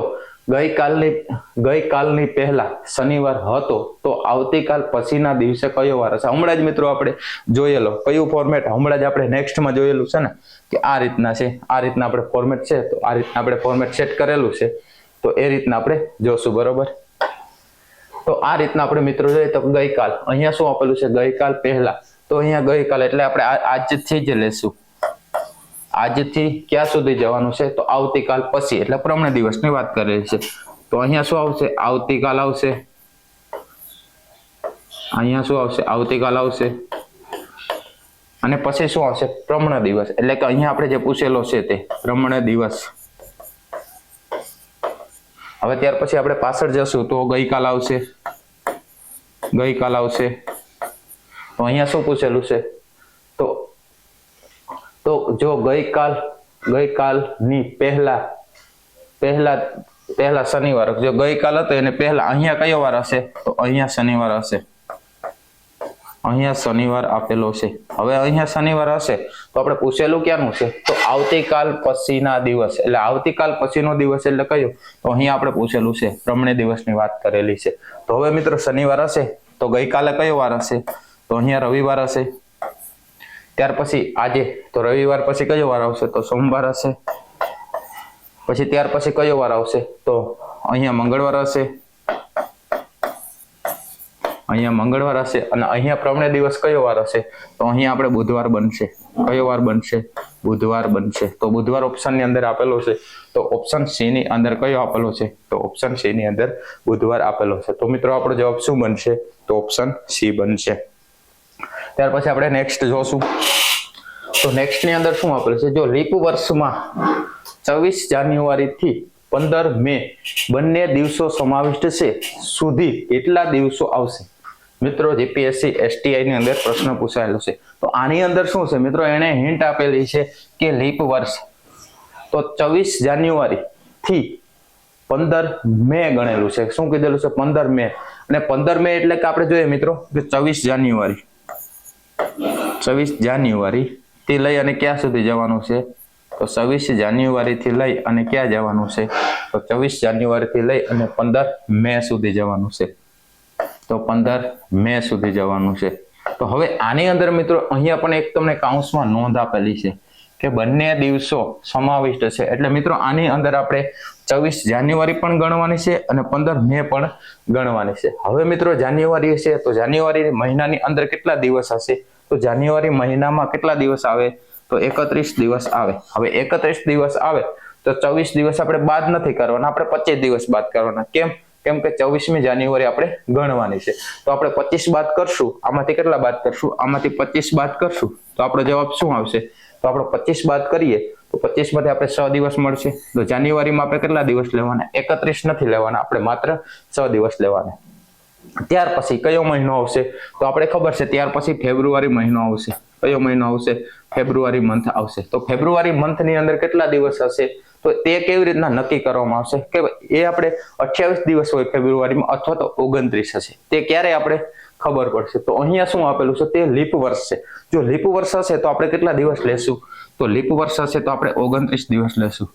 ગઈકાલની પહેલા શનિવાર હતો તો આવતીકાલ પછીના દિવસે કયો વાર હશે. હમણાં જ મિત્રો આપણે જોયેલો કયું ફોર્મેટ, હમણાં જ આપણે નેક્સ્ટમાં જોયેલું છે ને કે આ રીતના છે. આ રીતના આપણે ફોર્મેટ છે, તો આ રીતના આપણે ફોર્મેટ સેટ કરેલું છે. તો એ રીતના આપણે જોશું, બરોબર. તો આ રીતના આપણે મિત્રો જોઈએ તો ગઈકાલ અહીંયા શું આપેલું છે, ગઈકાલ પહેલા. તો અહીંયા ગઈકાલ એટલે આપણે આજથી જ લેશું. આજથી ક્યાં સુધી જવાનું છે, તો આવતીકાલ પછી એટલે પ્રમણે દિવસની વાત કરેલી છે. તો અહીંયા શું આવશે, આવતીકાલ આવશે. અહીંયા શું આવશે, આવતીકાલ આવશે. અને પછી શું આવશે, પ્રમણે દિવસ. એટલે કે અહીંયા આપણે જે પૂછેલો છે તે પ્રમણે દિવસ. હવે ત્યાર પછી આપણે પાછળ જશું તો ગઈકાલ આવશે. ગઈકાલ આવશે. તો અહીંયા શું પૂછેલું છે, તો જો ગઈકાલની પહેલા શનિવાર, જો ગઈકાલ હતો એને પહેલા અહીંયા કયો વાર હશે, તો અહીંયા શનિવાર હશે. અહીંયા શનિવાર આપેલો છે. હવે અહીંયા શનિવાર હશે તો આપણે પૂછેલું ક્યાંનું છે, તો આવતીકાલ પછીના દિવસ. એટલે આવતીકાલ પછીનો દિવસ એટલે કયો, તો અહીંયા આપણે પૂછેલું છે, પ્રમણે દિવસની વાત કરેલી છે. તો હવે મિત્રો શનિવાર હશે તો ગઈકાલે કયો વાર હશે, તો અહીંયા રવિવાર હશે. ત્યાર પછી આજે તો રવિવાર પછી કયો વાર આવશે, તો સોમવાર હશે. પછી ત્યાર પછી કયો વાર આવશે, તો અહીંયા મંગળવાર હશે. અહીંયા મંગળવાર હશે. અને અહીંયા પ્રમણે દિવસ કયો વાર હશે, તો અહીંયા આપણે બુધવાર બનશે. કયો વાર બનશે, બુધવાર બનશે. તો બુધવાર ઓપ્શન ની અંદર આપેલો છે. તો ઓપ્શન સી ની અંદર કયો આપેલો છે, તો ઓપ્શન સી ની અંદર બુધવાર આપેલો છે. તો મિત્રો આપણો જવાબ શું બનશે, તો ઓપ્શન સી બનશે. ત્યાર પછી આપણે નેક્સ્ટ જોશું. તો નેક્સ્ટ ની અંદર શું આપેલું છે, જો લીપ વર્ષમાં 24 જાન્યુઆરી થી 15 મે બંને દિવસો સમાવિષ્ટ છે સુધી કેટલા દિવસો આવશે. મિત્રો જીપીએસસી એસટીઆઈ ની અંદર પ્રશ્ન પૂછાયેલો છે. તો આની અંદર શું છે મિત્રો, એને હિન્ટ આપેલી છે કે લીપ વર્ષ તો 24 જાન્યુઆરી થી 15 મે ગણેલું છે. શું કીધેલું છે, 15 મે. અને 15 મે એટલે કે આપણે જોઈએ મિત્રો કે 24 જાન્યુઆરી થી લઈ અને ક્યાં સુધી જવાનું છે, તો 26 જાન્યુઆરી થી લઈ અને ક્યાં જવાનું છે, તો 24 જાન્યુઆરી થી લઈ અને 15 મે સુધી જવાનું છે. તો 15 મે સુધી જવાનું છે. તો હવે આની અંદર મિત્રો અહીંયા પણ એક તમને કાઉન્સમાં નોંધ આપેલી છે કે બંને દિવસો સમાવિષ્ટ છે. એટલે મિત્રો આની અંદર આપણે 24 જાન્યુઆરી પણ ગણવાની છે અને 15 મે પણ ગણવાની છે. હવે મિત્રો જાન્યુઆરી છે તો જાન્યુઆરી મહિનાની અંદર કેટલા દિવસ હશે, તો જાન્યુઆરી મહિનામાં કેટલા દિવસ આવે, તો 31 દિવસ આવે. હવે 31 દિવસ આવે તો 24 દિવસ આપણે બાદ નથી કરવાના, આપણે 25 દિવસ બાદ કરવાના. કેમ, કેમ કે 24મી જાન્યુઆરી આપણે ગણવાની છે. તો આપણે 25 બાદ કરશું, આમાંથી કેટલા બાદ કરશું? આમાંથી 25 બાદ કરશું તો આપણો જવાબ શું આવશે? તો આપણે 25 બાદ કરીએ તો 25 માંથી આપણે 6 દિવસ મળશે. તો જાન્યુઆરીમાં આપણે કેટલા દિવસ લેવાના? 31 નથી લેવાના, આપણે માત્ર 6 દિવસ લેવાના. ત્યાર પછી કયો મહિનો આવશે? તો આપણે ખબર છે, ત્યાર પછી ફેબ્રુઆરી મહિનો આવશે. કયો મહિનો આવશે? ફેબ્રુઆરી મંથ આવશે. તો ફેબ્રુઆરી મંથની અંદર કેટલા દિવસ હશે? તો તે કેવી રીતના નક્કી કરવામાં આવશે કે એ આપણે 28 દિવસ હોય ફેબ્રુઆરીમાં અથવા તો 29 હશે, તે ક્યારે આપણે ખબર પડશે? તો અહીંયા શું આપેલું છે? તે લીપ વર્ષ છે. જો લીપ વર્ષ હશે તો આપણે કેટલા દિવસ લેશું? તો લીપ વર્ષ હશે તો આપણે 29 દિવસ લેશું.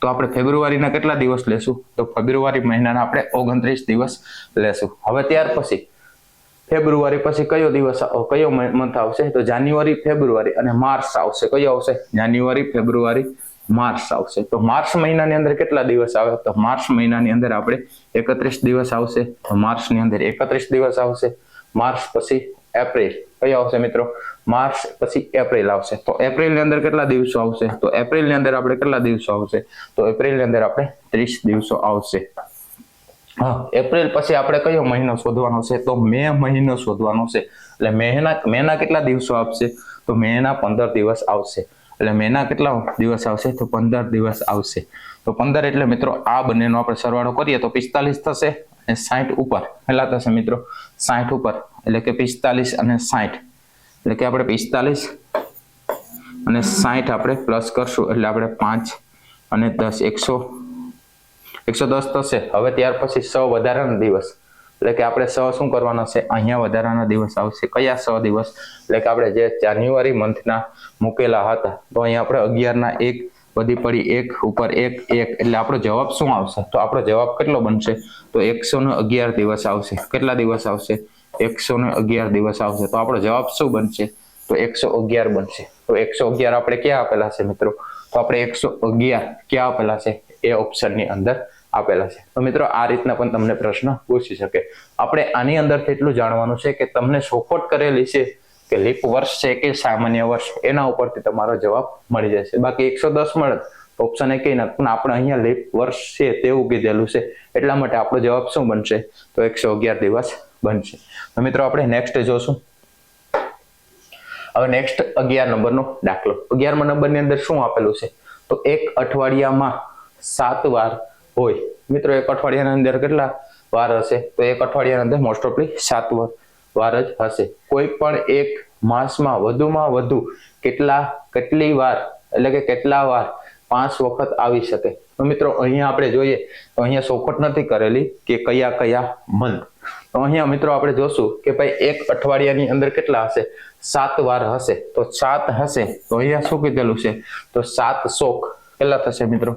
તો આપણે ફેબ્રુઆરીના કેટલા દિવસ લેશું? તો ફેબ્રુઆરી મહિનાના આપણે 29 દિવસ લેશું. હવે ત્યાર પછી ફેબ્રુઆરી પછી કયો દિવસ, કયો મંથ આવશે? તો જાન્યુઆરી, ફેબ્રુઆરી અને માર્ચ આવશે. કયો આવશે? જાન્યુઆરી, ફેબ્રુઆરી, માર્ચ આવશે. તો માર્ચ મહિનાની અંદર કેટલા દિવસ આવે? તો માર્ચ મહિનાની અંદર આપણે 31 દિવસ આવશે. તો માર્ચની અંદર 31 દિવસ આવશે. માર્ચ પછી એપ્રિલ, કયો આવશે મિત્રો? માર્ચ પછી એપ્રિલ આવશે. તો એપ્રિલની અંદર કેટલા દિવસો આવશે? તો એપ્રિલની અંદર આપણે કેટલા દિવસો આવશે? તો એપ્રિલની અંદર આપણે 30 દિવસો આવશે. હા, એપ્રિલ પછી આપણે કયો મહિનો શોધવાનો છે? તો મે મહિનો શોધવાનો છે. એટલે મેના કેટલા દિવસો આવશે? તો મેના 15 દિવસ આવશે. એટલે મેના કેટલા દિવસ આવશે? તો 15 દિવસ આવશે. તો 15 એટલે મિત્રો આ બંનેનો આપણે સરવાળો કરીએ તો 45 થશે અને 60 ઉપર કેટલા થશે મિત્રો? 60 ઉપર, એટલે કે 45 અને 60, એટલે કે આપણે 45 અને 60 આપણે પ્લસ કરશું એટલે આપણે 5 અને 10 110 થશે. હવે ત્યાર પછી 100 વધારાના દિવસ, એટલે કે આપણે 100 શું કરવાના છે? અહીંયા વધારાના દિવસ આવશે. કયા 100 દિવસ? એટલે કે આપણે જે જાન્યુઆરી મંથના મૂકેલા હતા તો અહીંયા આપણે 11 ના 1 વધી પડી 1 ઉપર 1 એટલે આપણો જવાબ શું આવશે? તો આપણો જવાબ કેટલો બનશે? તો 111 દિવસ આવશે. કેટલા દિવસ આવશે? 111 દિવસ આવશે. તો આપણો જવાબ શું બનશે? તો 111 બનશે. તો 111 આપણે ક્યાં આપેલા છે મિત્રો? તો આપણે 111 ક્યાં આપેલા છે? એ ઓપ્શનની અંદર આપેલા છે. તો મિત્રો આ રીતના પણ તમને પ્રશ્ન પૂછી શકે. આપણે આની અંદરથી એટલું જાણવાનું છે કે તમને સોખવટ કરેલી છે કે લીપ વર્ષ છે કે સામાન્ય વર્ષ, એના ઉપરથી તમારો જવાબ મળી જશે. બાકી 110 મળે તો ઓપ્શન એ કઈ નથી, પણ આપણે અહીંયા લીપ વર્ષ છે તેવું કીધેલું છે એટલા માટે આપણો જવાબ શું બનશે? તો 111 દિવસ બનશે. તો મિત્રો આપણે નેક્સ્ટ જોશું. હવે નેક્સ્ટ 11 નંબરનો દાખલો. 11મા નંબરની અંદર શું આપેલું છે? તો એક અઠવાડિયામાં 7 વાર હોય. મિત્રો એક અઠવાડિયાની અંદર કેટલા વાર હશે? તો એક અઠવાડિયાની અંદર મોસ્ટ ઓફલી 7 વાર જ હશે. કોઈ પણ એક માસમાં વધુમાં વધુ કેટલી વાર, એટલે કે કેટલા વાર 5 વખત આવી શકે? તો મિત્રો અહીંયા આપણે જોઈએ તો અહીંયા સોખવટ નથી કરેલી કે કયા મંથ. તો અહીંયા મિત્રો આપણે જોશું કે ભાઈ એક અઠવાડિયાની અંદર કેટલા હશે? 7 વાર હશે. તો 7 હશે તો અહીંયા શું કીધેલું છે? તો 7 શોક કેટલા થશે મિત્રો?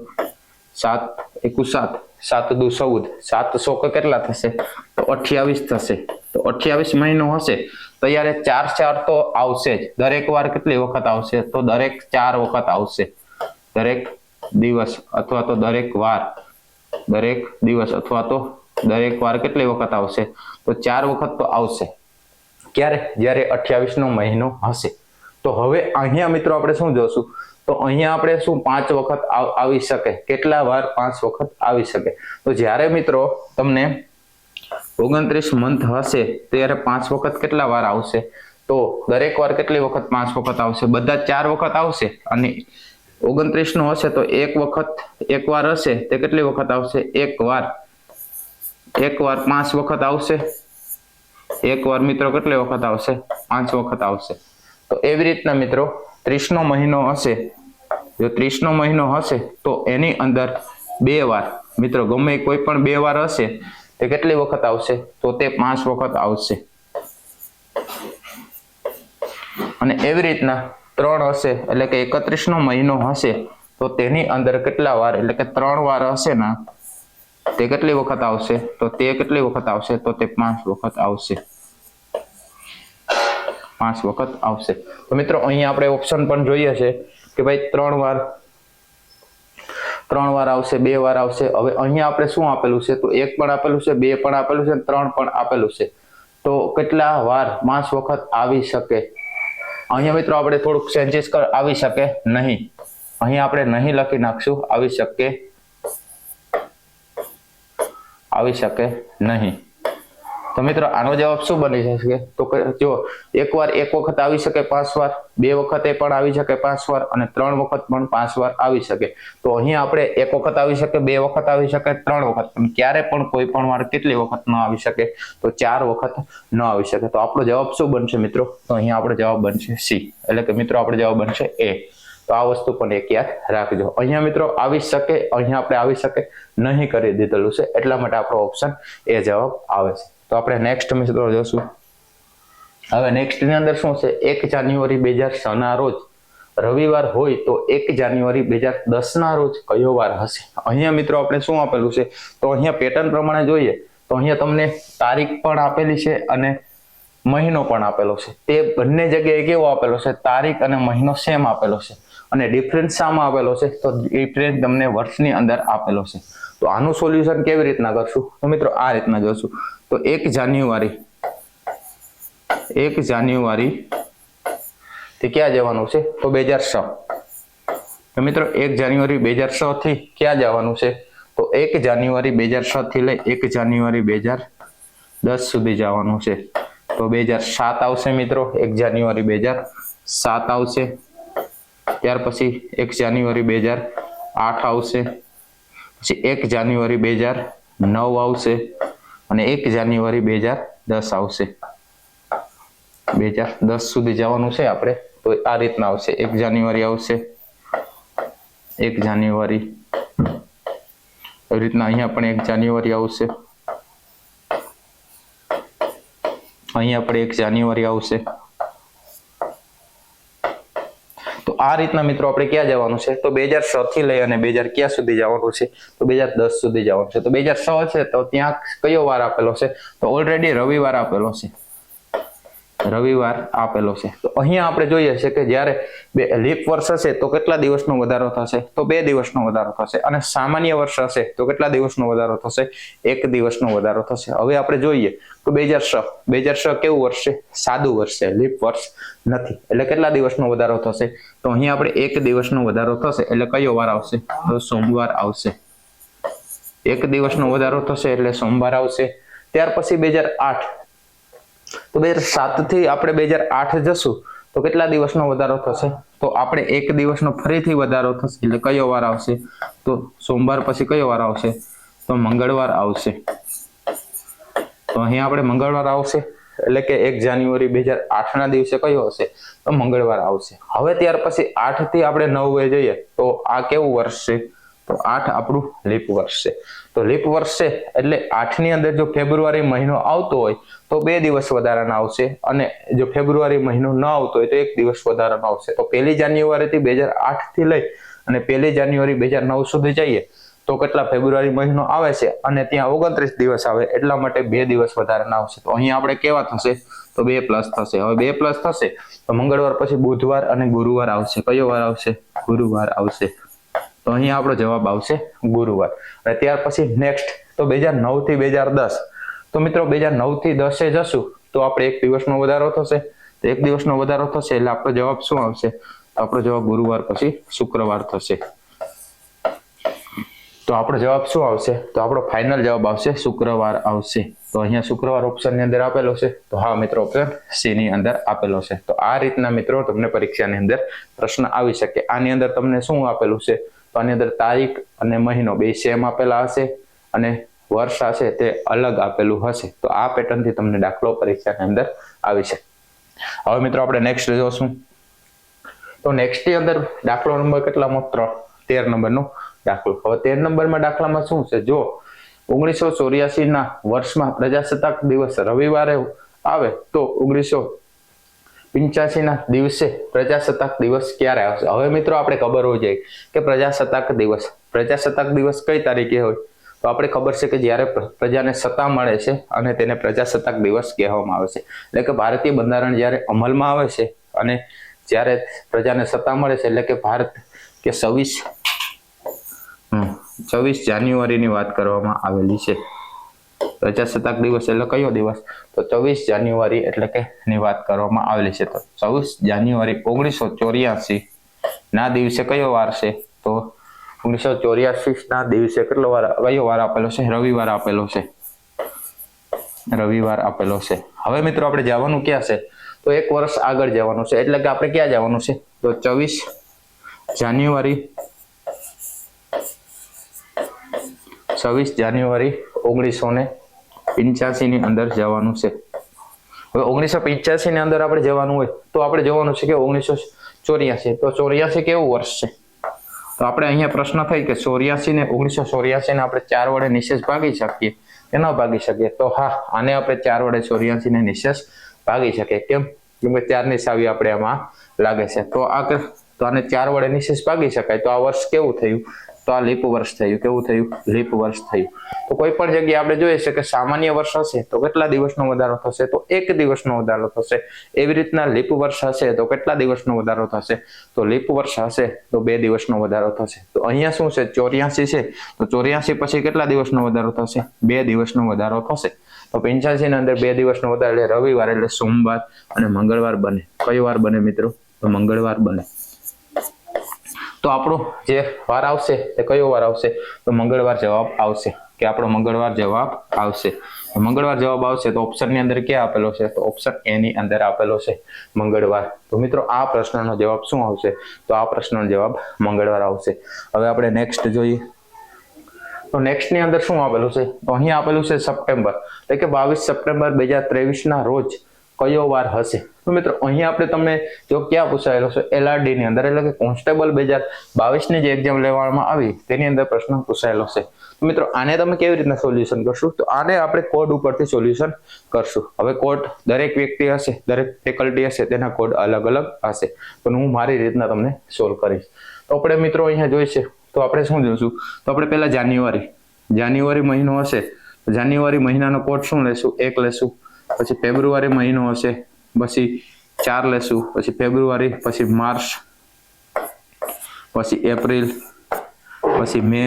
7 એકુ 7, 7 દુ 14, 7 શોક કેટલા થશે? તો 28 થશે. તો 28 મહિનો હશે તો યાર 4 તો આવશે જ. દરેક વાર કેટલી વખત આવશે? તો દરેક 4 વખત આવશે. દરેક દિવસ અથવા તો દરેક વાર, દરેક દિવસ અથવા તો દરેક વાર કેટલી વખત આવશે? તો 4 વખત તો આવશે. ક્યારે? જ્યારે 28 નો મહિનો હશે. તો હવે અહીંયા મિત્રો આપણે શું જોશું? તો અહીંયા આપણે શું 5 વખત આવી શકે? કેટલા વાર 5 વખત આવી શકે? તો જ્યારે મિત્રો તમને 29 મંથ હશે ત્યારે 5 વખત કેટલા વાર આવશે? તો દરેક વાર કેટલી વખત 5 વખત આવશે? બધા 4 વખત આવશે. અને 29 નો હશે તો એક વાર હશે તે કેટલી વખત આવશે? એક વાર 5 વખત આવશે. એક વાર મિત્રો કેટલી વખત આવશે? 5 વખત આવશે. તો એવી રીતના મિત્રો 30 નો મહિનો હશે, જો 30 નો મહિનો હશે તો એની અંદર 2 વાર, મિત્રો ગમે કોઈ પણ 2 વાર હશે તે કેટલી વખત આવશે? તો તે 5 વખત આવશે. અને એવી રીતના 3 હશે એટલે કે 31 નો મહિનો હશે તો તેની અંદર કેટલા વાર, એટલે કે 3 વાર હશે ને તે કેટલી વખત આવશે? તો તે કેટલી વખત આવશે? તો તે 5 વખત આવશે. 5 વખત આવશે. તો મિત્રો અહીંયા આપણે ઓપ્શન પણ જોઈએ છે કે ભાઈ 3 વાર આવશે, 2 વાર આવશે. હવે અહીંયા આપણે શું આપેલું છે? તો 1 પણ આપેલું છે, 2 પણ આપેલું છે, 3 પણ આપેલું છે. તો કેટલા વાર 5 વખત આવી શકે? અહીંયા મિત્રો આપણે થોડુંક ચેન્જીસ આવી શકે નહીં. અહીંયા આપણે નહીં લખી નાખશું, આવી શકે આવી શકે નહીં. તો મિત્રો આનો જવાબ શું બની શકે? તો જો એક વખત આવી શકે 5 વાર, 2 વખતે પણ આવી શકે 5 વાર અને 3 વખત પણ 5 વાર આવી શકે. તો અહીંયા આપણે 1 વખત આવી શકે, 2 વખત આવી શકે, 3 વખત, પણ ક્યારે પણ કોઈ પણ વાર કેટલી વખત ન આવી શકે? તો 4 વખત ન આવી શકે. તો આપણો જવાબ શું બનશે મિત્રો? તો અહીંયા આપણો જવાબ બનશે સી, એટલે કે મિત્રો આપણો જવાબ બનશે એ. તો આ વસ્તુ પણ એક યાદ રાખજો. અહીંયા મિત્રો આવી શકે, અહીંયા આપણે આવી શકે નહીં કરી દીધેલું છે, એટલા માટે આપણો ઓપ્શન એ જવાબ આવે છે. તો આપણે નેક્સ્ટ મિત્રો જોશું. હવે નેક્સ્ટ ની અંદર શું છે? 1 જાન્યુઆરી 2006 ના રોજ રવિવાર હોય તો 1 જાન્યુઆરી 2010 ના રોજ કયો વાર હશે? અહીંયા મિત્રો આપણે શું આપેલું છે? તો અહીંયા પેટર્ન પ્રમાણે જોઈએ તો અહીંયા તમને તારીખ પણ આપેલી છે અને મહિનો પણ આપેલો છે. તે બંને જગ્યાએ કેવો આપેલો છે? તારીખ અને મહિનો સેમ આપેલો છે. અને ડિફરન્સ શામાં આપેલો છે? તો ડિફરન્સ તમને વર્ષની અંદર આપેલો છે. તો આનું સોલ્યુશન કેવી રીતના કરશું? તો મિત્રો આ રીતના જોશું. તો 1 જાન્યુઆરી થી ક્યાં જવાનું છે? તો 2006. તો મિત્રો 1 જાન્યુઆરી 2006 થી ક્યાં જવાનું છે? તો 1 જાન્યુઆરી 2006 થી લઈ 1 જાન્યુઆરી 2010 સુધી જવાનું છે. તો 2007 આવશે મિત્રો, 1 જાન્યુઆરી 2007 આવશે. ત્યાર પછી 1 જાન્યુઆરી 2008 આવશે, પછી 1 જાન્યુઆરી 2009 આવશે અને 1 જાન્યુઆરી 2010 આવશે. 2010 સુધી જવાનું છે આપણે, તો આ રીતના આવશે. 1 જાન્યુઆરી આવશે, 1 જાન્યુઆરી, એવી રીતના અહીંયા પણ 1 જાન્યુઆરી આવશે, અહીંયા પણ 1 જાન્યુઆરી આવશે. તો આ રીતના મિત્રો આપણે ક્યાં જવાનું છે? તો 2006 થી લઈ અને 2000 ક્યાં સુધી જવાનું છે? તો 2010 સુધી જવાનું છે. તો 2006 છે તો ત્યાં કયો વાર આપેલો છે? તો ઓલરેડી રવિવાર આપેલો છે, રવિવાર આપેલો છે. તો અહીંયા આપણે જોઈએ છે કે જ્યારે લીપ વર્ષ હશે તો કેટલા દિવસનો વધારો થશે? તો 2 દિવસનો વધારો થશે. અને સામાન્ય વર્ષ હશે તો કેટલા દિવસનો વધારો થશે? 1 દિવસનો વધારો થશે. હવે આપણે જોઈએ તો 2006 કેવું વર્ષ છે? સાદું વર્ષ છે, લીપ વર્ષ નથી. એટલે કેટલા દિવસનો વધારો થશે? તો અહીંયા આપણે 1 દિવસનો વધારો થશે. એટલે કયો વાર આવશે? તો સોમવાર આવશે. 1 દિવસનો વધારો થશે એટલે સોમવાર આવશે. ત્યાર પછી 2008, તો 2007 થી આપણે 2008 જશું તો કેટલા દિવસનો વધારો થશે? તો આપણે 1 દિવસનો ફરીથી વધારો થશે. એટલે કયો વાર આવશે? તો સોમવાર પછી કયો વાર આવશે? તો મંગળવાર આવશે. તો અહીંયા આપણે મંગળવાર આવશે, એટલે કે 1 જાન્યુઆરી 2008 ના દિવસે કયો હશે? તો મંગળવાર આવશે. હવે ત્યાર પછી 8 થી આપણે 9 જઈએ તો આ કેવું વર્ષ છે? તો 8 આપણું લીપ વર્ષ છે. તો લીપ વર્ષ છે એટલે 8 ની અંદર જો ફેબ્રુઆરી મહિનો આવતો હોય તો 2 દિવસ વધારાના આવશે, અને જો ફેબ્રુઆરી મહિનો ન આવતો હોય તો 1 દિવસ વધારાનો આવશે. તો 1 જાન્યુઆરી થી 2008 થી લઈ અને 1 જાન્યુઆરી 2009 સુધી જઈએ તો કેટલા ફેબ્રુઆરી મહિનો આવે છે અને ત્યાં 29 દિવસ આવે, એટલા માટે 2 દિવસ વધારાના આવશે. તો અહીંયા આપણે કેવા થશે? તો 2 પ્લસ થશે. હવે 2 પ્લસ થશે તો મંગળવાર પછી બુધવાર અને ગુરુવાર આવશે. કયો વાર આવશે? ગુરુવાર આવશે. તો અહીંયા આપણો જવાબ આવશે ગુરુવાર. અને ત્યાર પછી નેક્સ્ટ તો 2009 થી 2010. તો મિત્રો 2009 થી 10 જશું તો આપણે 1 દિવસનો વધારો થશે. તો 1 દિવસનો વધારો થશે એટલે આપણો જવાબ શું આવશે? તો આપણો જવાબ ગુરુવાર પછી શુક્રવાર થશે. તો આપણો જવાબ શું આવશે? તો આપણો ફાઇનલ જવાબ આવશે શુક્રવાર આવશે. તો અહીંયા શુક્રવાર ઓપ્શન ની અંદર આપેલો છે. તો હા મિત્રો, ઓપ્શન સી ની અંદર આપેલો છે. તો આ રીતના મિત્રો તમને પરીક્ષાની અંદર પ્રશ્ન આવી શકે. આની અંદર તમને શું આપેલું છે? તો આની અંદર તારીખ અને મહિનો બે સેમ આપેલા હશે અને વર્ષ હશે તે અલગ આપેલું હશે. તો આ પેટર્ન થી તમને દાખલો પરીક્ષાની અંદર આવી શકે. હવે મિત્રો આપણે નેક્સ્ટ જોશું. તો નેક્સ્ટ ની અંદર દાખલો નંબર કેટલામો? 13 નંબરનો દાખલો. હવે 13 નંબરમાં દાખલામાં શું છે? જો 1984 ના વર્ષમાં પ્રજાસત્તાક દિવસ રવિવારે આવે તો 1985 ના દિવસે પ્રજાસત્તાક દિવસ ક્યારે આવશે? હવે મિત્રો આપણે ખબર હોવી જોઈએ કે પ્રજાસત્તાક દિવસ કઈ તારીખે હોય? તો આપણે ખબર છે કે જ્યારે પ્રજાને સત્તા મળે છે અને તેને પ્રજાસત્તાક દિવસ કહેવામાં આવે છે. એટલે કે ભારતીય બંધારણ જ્યારે અમલમાં આવે છે અને જ્યારે પ્રજાને સત્તા મળે છે, એટલે કે ભારત કે 26 જાન્યુઆરીની વાત કરવામાં આવેલી છે. પ્રજાસત્તાક દિવસ એટલે કયો દિવસ? તો 24 જાન્યુઆરી એટલે કે ની વાત કરવામાં આવેલી છે. તો 24 જાન્યુઆરી 1984 ના દિવસે કયો વાર છે? તો 1984 ના દિવસે કયો વાર આપેલો છે? રવિવાર આપેલો છે. રવિવાર આપેલો છે. હવે મિત્રો આપણે જવાનું ક્યાં છે? તો એક વર્ષ આગળ જવાનું છે, એટલે કે આપણે ક્યાં જવાનું છે? તો 24 જાન્યુઆરી 1985 ની અંદર જવાનું છે. હવે 1985 ની અંદર આપણે જવાનું હોય તો આપણે જવાનું છે કે 1984. તો 84 કેવું વર્ષ છે? તો આપણે અહીંયા પ્રશ્ન થાય કે 84 ને 1984 ને આપણે 4 વડે નિશેષ ભાગી શકીએ કે ન ભાગી શકીએ? તો હા, આને આપણે 4 વડે 84 ને નિશેષ ભાગી શકીએ. કેમ કે 4 ની સાવી આપણે આમાં લાગે છે. તો આને 4 વડે નિશેષ ભાગી શકાય. તો આ વર્ષ કેવું થયું? તો આ લીપ વર્ષ થયું. કેવું થયું? લીપ વર્ષ થયું. તો કોઈ પણ જગ્યાએ આપણે જોઈએ છે કે સામાન્ય વર્ષ હશે તો કેટલા દિવસનો વધારો થશે? તો 1 દિવસનો વધારો થશે. એવી રીતના લીપ વર્ષ હશે તો કેટલા દિવસનો વધારો થશે? તો લીપ વર્ષ હશે તો 2 દિવસનો વધારો થશે. તો અહીંયા શું છે? 84 છે તો 84 પછી કેટલા દિવસનો વધારો થશે? 2 દિવસનો વધારો થશે. તો 85 ની અંદર 2 દિવસનો વધારો એટલે રવિવાર એટલે સોમવાર અને મંગળવાર બને. કયો વાર બને મિત્રો? તો મંગળવાર બને. તો આપણો જે વાર આવશે એ કયો વાર આવશે? તો મંગળવાર જવાબ આવશે. કે આપણો મંગળવાર જવાબ આવશે. મંગળવાર જવાબ આવશે તો ઓપ્શન ની અંદર ક્યાં આપેલો છે? તો ઓપ્શન એ ની અંદર આપેલો છે મંગળવાર. તો મિત્રો આ પ્રશ્નનો જવાબ શું આવશે? તો આ પ્રશ્નનો જવાબ મંગળવાર આવશે. હવે આપણે નેક્સ્ટ જોઈએ. તો નેક્સ્ટ ની અંદર શું આપેલું છે? તો અહીંયા આપેલું છે સપ્ટેમ્બર, એટલે કે 22 સપ્ટેમ્બર 2023 ના રોજ કયો વાર હશે? તો મિત્રો અહીંયા આપણે તમને જો ક્યાં પૂછાયેલો છે? LRD ની અંદર, એટલે કે કોન્સ્ટેબલ 2022 ની જે એક્ઝામ લેવામાં આવી તેની અંદર પ્રશ્ન પૂછાયેલો છે. તો મિત્રો આને તમે કેવી રીતના સોલ્યુશન કરશું? તો આને આપણે કોડ ઉપરથી સોલ્યુશન કરશું. હવે કોડ દરેક વ્યક્તિ હશે, દરેક ફેકલ્ટી હશે, તેના કોડ અલગ અલગ હશે. પણ હું મારી રીતના તમને સોલ્વ કરીશ. તો આપણે મિત્રો અહીંયા જોઈશે તો આપણે શું જોઈશું? તો આપણે પહેલા જાન્યુઆરી મહિનો હશે તો જાન્યુઆરી મહિનાનો કોડ શું લેશું? 1 લેશું. પછી ફેબ્રુઆરી મહિનો હશે પછી 4 લેશું. પછી ફેબ્રુઆરી, પછી માર્ચ, પછી એપ્રિલ, પછી મે,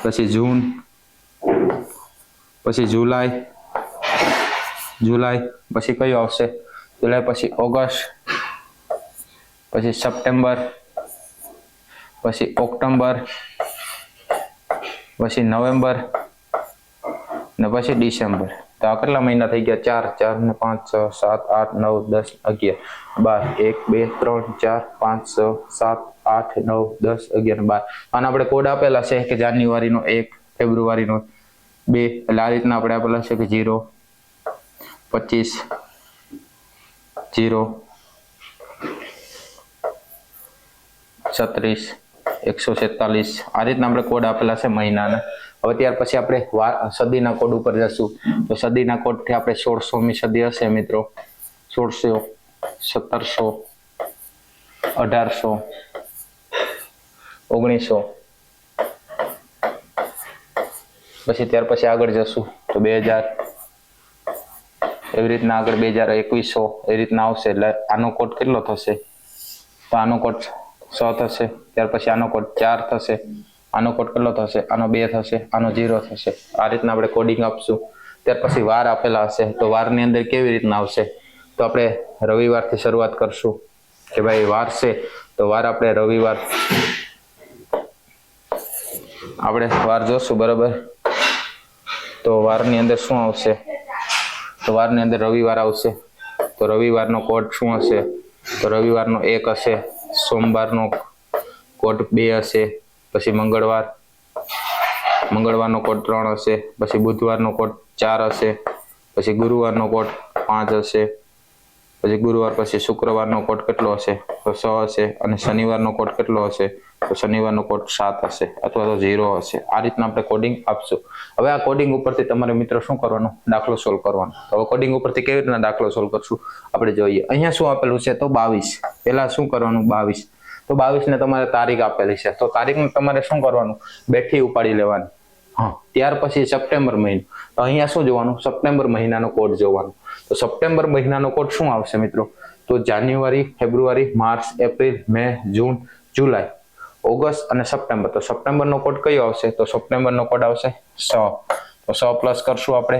પછી જૂન, પછી જુલાઈ, પછી કયો આવશે? જુલાઈ પછી ઓગસ્ટ, પછી સપ્ટેમ્બર, પછી ઓક્ટોબર, પછી નવેમ્બર ને પછી ડિસેમ્બર. તો આ કેટલા મહિના થઈ ગયા? 4 ને 5 6 7 8 9 10 11 12 1 2 3 4 5 6 7 8 9 10 11 12. આના આપણે કોડ આપેલા છે કે જાન્યુઆરીનો 1, ફેબ્રુઆરીનો 2, એટલે આ રીતના આપણે આપેલા છે કે 0 25 0 36 147. આ રીતના આપણે કોડ આપેલા છે મહિનાના. હવે ત્યાર પછી આપણે સદીના કોડ ઉપર જશું. તો સદીના કોડથી આપણે 1600મી સદી હશે મિત્રો. 1600, 1700, 1800, 1900. પછી ત્યાર પછી આગળ જશું તો 2000, એવી રીતના આગળ 2000, 2100 એ રીતના આવશે. એટલે આનો કોડ કેટલો થશે? તો આનો કોડ 100 થશે. ત્યાર પછી આનો કોડ 4 થશે. આનો કોડ કેટલો થશે? આનો 2 થશે. આનો 0 થશે. આ રીતના આપણે કોડિંગ આપશું. ત્યાર પછી વાર આપેલા હશે તો વારની અંદર કેવી રીતના આવશે? તો આપણે રવિવારથી શરૂઆત કરશું કે ભાઈ વાર છે તો વાર આપણે રવિવાર આપણે વાર જોશું, બરાબર. તો વારની અંદર શું આવશે? તો વારની અંદર રવિવાર આવશે. તો રવિવારનો કોડ શું હશે? તો રવિવારનો 1 હશે. સોમવારનો કોડ 2 હશે. પછી મંગળવારનો કોડ 3 હશે. પછી બુધવારનો કોડ 4 હશે. પછી ગુરુવારનો કોડ 5 હશે. પછી ગુરુવાર પછી શુક્રવારનો કોડ કેટલો હશે? તો 6 હશે. અને શનિવારનો કોડ કેટલો હશે? તો શનિવારનો કોડ 7 હશે અથવા તો 0 હશે. આ રીતના આપણે કોડિંગ આપશું. હવે આ કોડિંગ ઉપરથી તમારે મિત્રો શું કરવાનું? દાખલો સોલ્વ કરવાનો. હવે કોડિંગ ઉપરથી કેવી રીતના દાખલો સોલ્વ કરશું આપણે જોઈએ. અહીંયા શું આપેલું છે? તો 22. પહેલા શું કરવાનું? 22. તો 22 ને તમારે તારીખ આપેલી છે તો તારીખને તમારે શું કરવાનું? બેઠી ઉપાડી લેવાની. હા, ત્યાર પછી સપ્ટેમ્બર મહિનો. તો અહીંયા શું જોવાનું? સપ્ટેમ્બર મહિનાનો કોડ જોવાનો. તો સપ્ટેમ્બર મહિનાનો કોડ શું આવશે મિત્રો? તો જાન્યુઆરી, ફેબ્રુઆરી, માર્ચ, એપ્રિલ, મે, જૂન, જુલાઈ, ઓગસ્ટ અને સપ્ટેમ્બર. તો સપ્ટેમ્બરનો કોડ કયો આવશે? તો સપ્ટેમ્બરનો કોડ આવશે 100. તો 100 પ્લસ કરશું આપણે.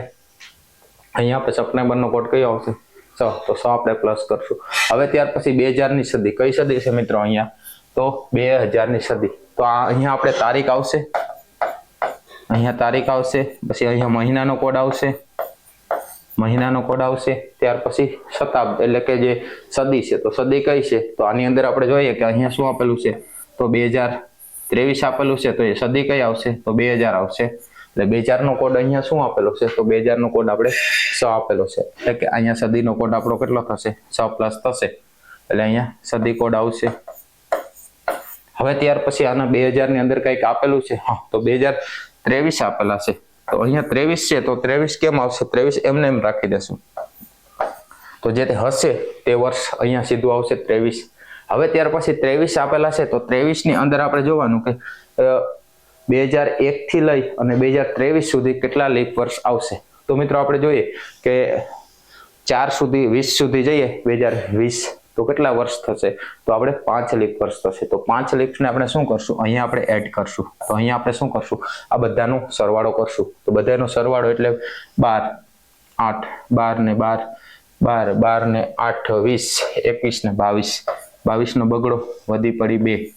અહીંયા આપણે સપ્ટેમ્બરનો કોડ કયો આવશે? 100. તો 100 આપણે પ્લસ કરશું. હવે ત્યાર પછી 2000ની સદી. કઈ સદી છે મિત્રો અહીંયા? તો 2000ની સદી. તો આ અહીંયા આપણે તારીખ આવશે. અહીંયા તારીખ આવશે. પછી અહીંયા મહિનાનો કોડ આવશે. મહિનાનો કોડ આવશે, ત્યાર પછી શતાબ્દ એટલે કે જે સદી છે, તો સદી કઈ છે, તો આની અંદર આપણે જોઈએ કે અહીંયા શું આપેલું છે, તો 2023 આપેલું છે, તો એ સદી કઈ આવશે, તો 2000 આવશે. એટલે 2000 નો કોડ અહીંયા શું આપેલો છે, તો 2000 નો કોડ આપણે 6 આપેલો છે, એટલે કે અહીંયા સદીનો કોડ આપણો કેટલો થશે, 6 પ્લસ થશે, એટલે અહીંયા સદી કોડ આવશે. હવે ત્યાર પછી આના 2000 ની અંદર કંઈક આપેલું છે, હા, તો 2023 આપેલા છે, તો અહીંયા 23 છે, તો 23 કેમ આવશે, 23 એમને એમ રાખી દેશું, તો જે તે હશે તે વર્ષ અહીંયા સીધું આવશે 23. હવે ત્યાર પછી 23 આપેલા છે, તો 23 ની અંદર આપણે જોવાનું કે 2001 થી લઈ અને 2023 સુધી કેટલા લીપ વર્ષ આવશે. તો મિત્રો આપણે જોઈએ કે 4 સુધી 20 સુધી જઈએ 2020, તો કેટલા વર્ષ થશે, તો આપણે 5 લીપ વર્ષ થશે. તો 5 લીપ્સને આપણે શું કરશું, અહીંયા આપણે એડ કરશું, તો અહીંયા આપણે શું કરશું, આ બધાનો સરવાળો કરશું. તો બધાનો સરવાળો એટલે 12, 8, 12 ને 12, 12, 12 ને 8, 20, 21 ને 22, 22 નો બગડો વધી પડી 2,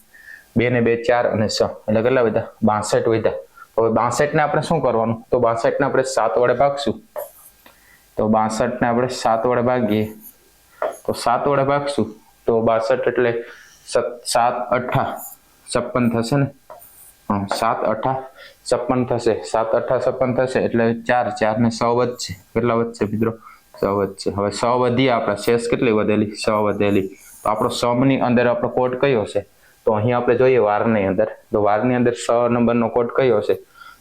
2 ને 2 4 અને 6, એટલે કેટલા વધ્યા, 62 વધ્યા. હવે 62 ને આપણે શું કરવાનું, તો 62 ને આપણે 7 વડે ભાગશું, તો 62 ને આપણે 7 વડે ભાગીએ, તો 7 વડે ભાગશું તો 62 એટલે 7 8 56 થશે ને, 7 8 56 થશે, 7 8 56 થશે, એટલે 4 4 ને 6 વધશે, કેટલા વધશે મિત્રો, 6 વધશે. હવે 6 વધી, આપણા શેષ કેટલી વધેલી, 6 વધેલી. તો આપણો સમની અંદર આપણો કોડ કયો છે, તો અહીં આપણે જોઈએ વારની અંદર, તો વારની અંદર 6 નંબરનો કોડ કયો છે,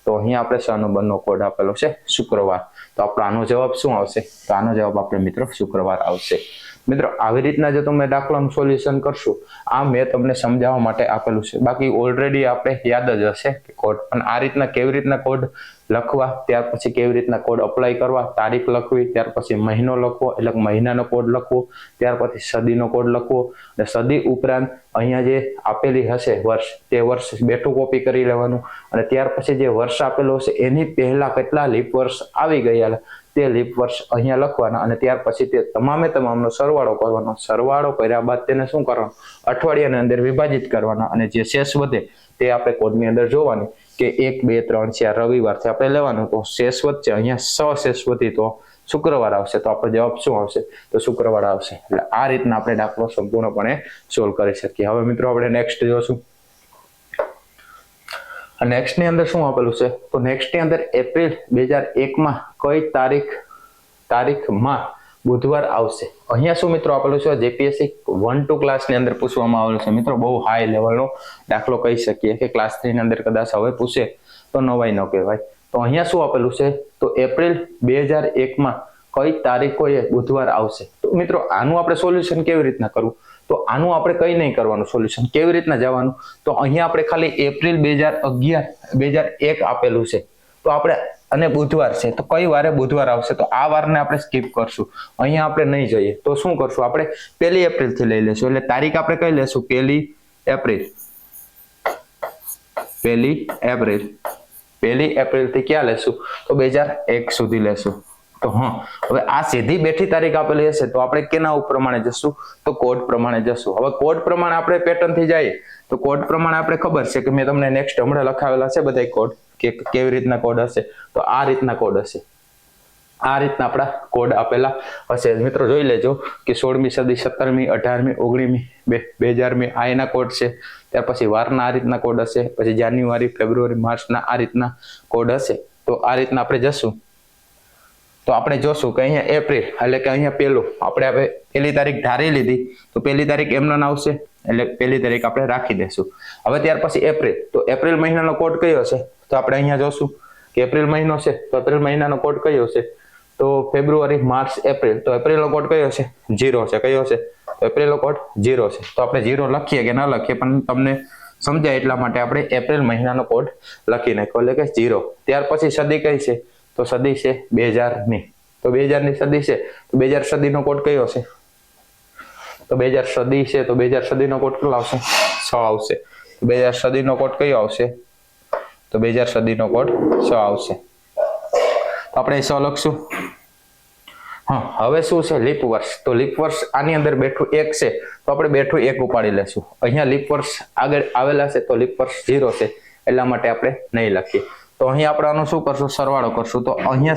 તો અહીં આપણે 6 નંબરનો કોડ આપેલો છે શુક્રવાર. તો આપણો આનો જવાબ શું આવશે, તો આનો જવાબ આપણે મિત્રો શુક્રવાર આવશે. મિત્રો આવી રીતના જો તમે દાખલાનું સોલ્યુશન કરશો, આ મેં તમને સમજાવવા માટે આપેલું છે, બાકી ઓલરેડી આપણે યાદ જ હશે કે કોડ, પણ આ રીતના કેવી રીતના કોડ લખવા, ત્યાર પછી કેવી રીતના કોડ અપ્લાય કરવા, તારીખ લખવી, ત્યાર પછી મહિનો લખવો એટલે મહિનાનો કોડ લખવો, ત્યાર પછી સદીનો કોડ લખવો, અને સદી ઉપરાંત અહીંયા જે આપેલી હશે વર્ષ, તે વર્ષ બેઠું કોપી કરી લેવાનું, અને ત્યાર પછી જે વર્ષ આપેલો હશે એની પહેલા કેટલા લીપ વર્ષ આવી ગયા તે લીપ વર્ષ અહીંયા લખવાના, અને ત્યાર પછી તે તમામનો સરવાળો કરવાનો. સરવાળો કર્યા બાદ તેને શું કરવાનું, અઠવાડિયાની અંદર વિભાજિત કરવાના, અને જે શેષ વધે તે આપણે કોડની અંદર જોવાની કે 1 2 3 4 રવિવારથી આપણે લેવાનું, તો શેષ વધશે, અહીંયા 6 શેષ વધી તો શુક્રવાર આવશે, તો આપણો જવાબ શું આવશે, તો શુક્રવાર આવશે. એટલે આ રીતના આપણે દાખલો સંપૂર્ણપણે સોલ્વ કરી શકીએ. હવે મિત્રો આપણે નેક્સ્ટ જોશું. નેક્સ્ટ ની અંદર શું આપેલું છે, તો નેક્સ્ટ ની અંદર એપ્રિલ 2001 માં કઈ તારીખમાં બુધવાર આવશે. અહીંયા શું મિત્રો આપેલું છે, જેપીએસસી 1-2 ક્લાસ ની અંદર પૂછવામાં આવેલું છે. મિત્રો બહુ હાઈ લેવલનો દાખલો કહી શકીએ કે ક્લાસ 3 ની અંદર કદાચ હવે પૂછે તો નવાઈ ન કહેવાય. તો અહીંયા શું આપેલું છે, તો એપ્રિલ 2001 માં કઈ તારીખોએ બુધવાર આવશે. તો મિત્રો આનું આપણે સોલ્યુશન કેવી રીતના કરવું, તો આનું આપણે કઈ નહીં કરવાનું, સોલ્યુશન કેવી રીતના જવાનું, તો અહીંયા આપણે ખાલી એપ્રિલ 2001 આપેલું છે, તો આપણે અને બુધવાર છે, તો કઈ વારે બુધવાર આવશે, તો આ વારને આપણે સ્કીપ કરશું, અહીંયા આપણે નહીં જઈએ. તો શું કરશું, આપણે 1 એપ્રિલ થી લઈ લેશું, એટલે તારીખ આપણે કઈ લેશું, 1 એપ્રિલ થી ક્યાં લેશું, તો 2001 સુધી લેશું. તો હા, હવે આ સીધી બેઠી તારીખ આપેલી હશે તો આપણે કેના પ્રમાણે જશું, તો કોડ પ્રમાણે જશું. હવે કોડ પ્રમાણે આપણે પેટર્ન થી જઈએ, તો કોડ પ્રમાણે આપણે ખબર છે કે મેં તમને નેક્સ્ટ હમણાં લખાવેલા છે બધા કોડ, કે કેવી રીતના કોડ હશે, તો આ રીતના કોડ હશે, આ રીતના આપણા કોડ આપેલા હશે. મિત્રો જોઈ લેજો કે 16મી સદી, 17મી, 18મી, 19મી, 2000મી આ એના કોડ છે. ત્યાર પછી વારના આ રીતના કોડ હશે, પછી જાન્યુઆરી, ફેબ્રુઆરી, માર્ચના આ રીતના કોડ હશે. તો આ રીતના આપણે જશું, તો આપણે જોશું કે અહીંયા એપ્રિલ એટલે કે અહીંયા પહેલું આપણે હવે 1 તારીખ ધારી લીધી, તો 1 તારીખ એમનો આવશે, એટલે 1 તારીખ આપણે રાખી દેશું. હવે ત્યાર પછી એપ્રિલ, તો એપ્રિલ મહિનાનો કોડ કયો છે, તો આપણે અહીંયા જોશું કે એપ્રિલ મહિનો છે, તો એપ્રિલ મહિનાનો કોડ કયો છે, તો ફેબ્રુઆરી, માર્ચ, એપ્રિલ, તો એપ્રિલનો કોડ કયો છે, 0 છે. કયો છે, તો એપ્રિલનો કોડ 0 છે. તો આપણે 0 લખીએ કે ના લખીએ પણ તમને સમજાય એટલા માટે આપણે એપ્રિલ મહિનાનો કોડ લખી નાખ્યો, એટલે કે 0. ત્યાર પછી સદી કઈ છે, તો સદી છે 2000ની, તો 2000ની સદી છે, તો 2000 સદીનો કોડ કયો છે, તો 2000 સદી છે, તો 2000 સદીનો કોડ કેટલો આવશે, 6 આવશે. તો 2000 સદીનો કોડ કયો આવશે, તો 2000 સદીનો કોડ 6 આવશે. તો આપણે 6 લખશું. હા, હવે શું છે, લીપ વર્ષ, તો લીપ વર્ષ આની અંદર બેઠું 1 છે, તો આપણે બેઠું 1 ઉપાડી લેશું. અહીંયા લીપ વર્ષ આગળ આવેલા છે, તો લીપ વર્ષ 0 છે, એટલા માટે આપણે નહીં લખીએ. તો અહીંયા આપણે આનું શું કરશું, સરવાળો કરશું. તો અહીંયા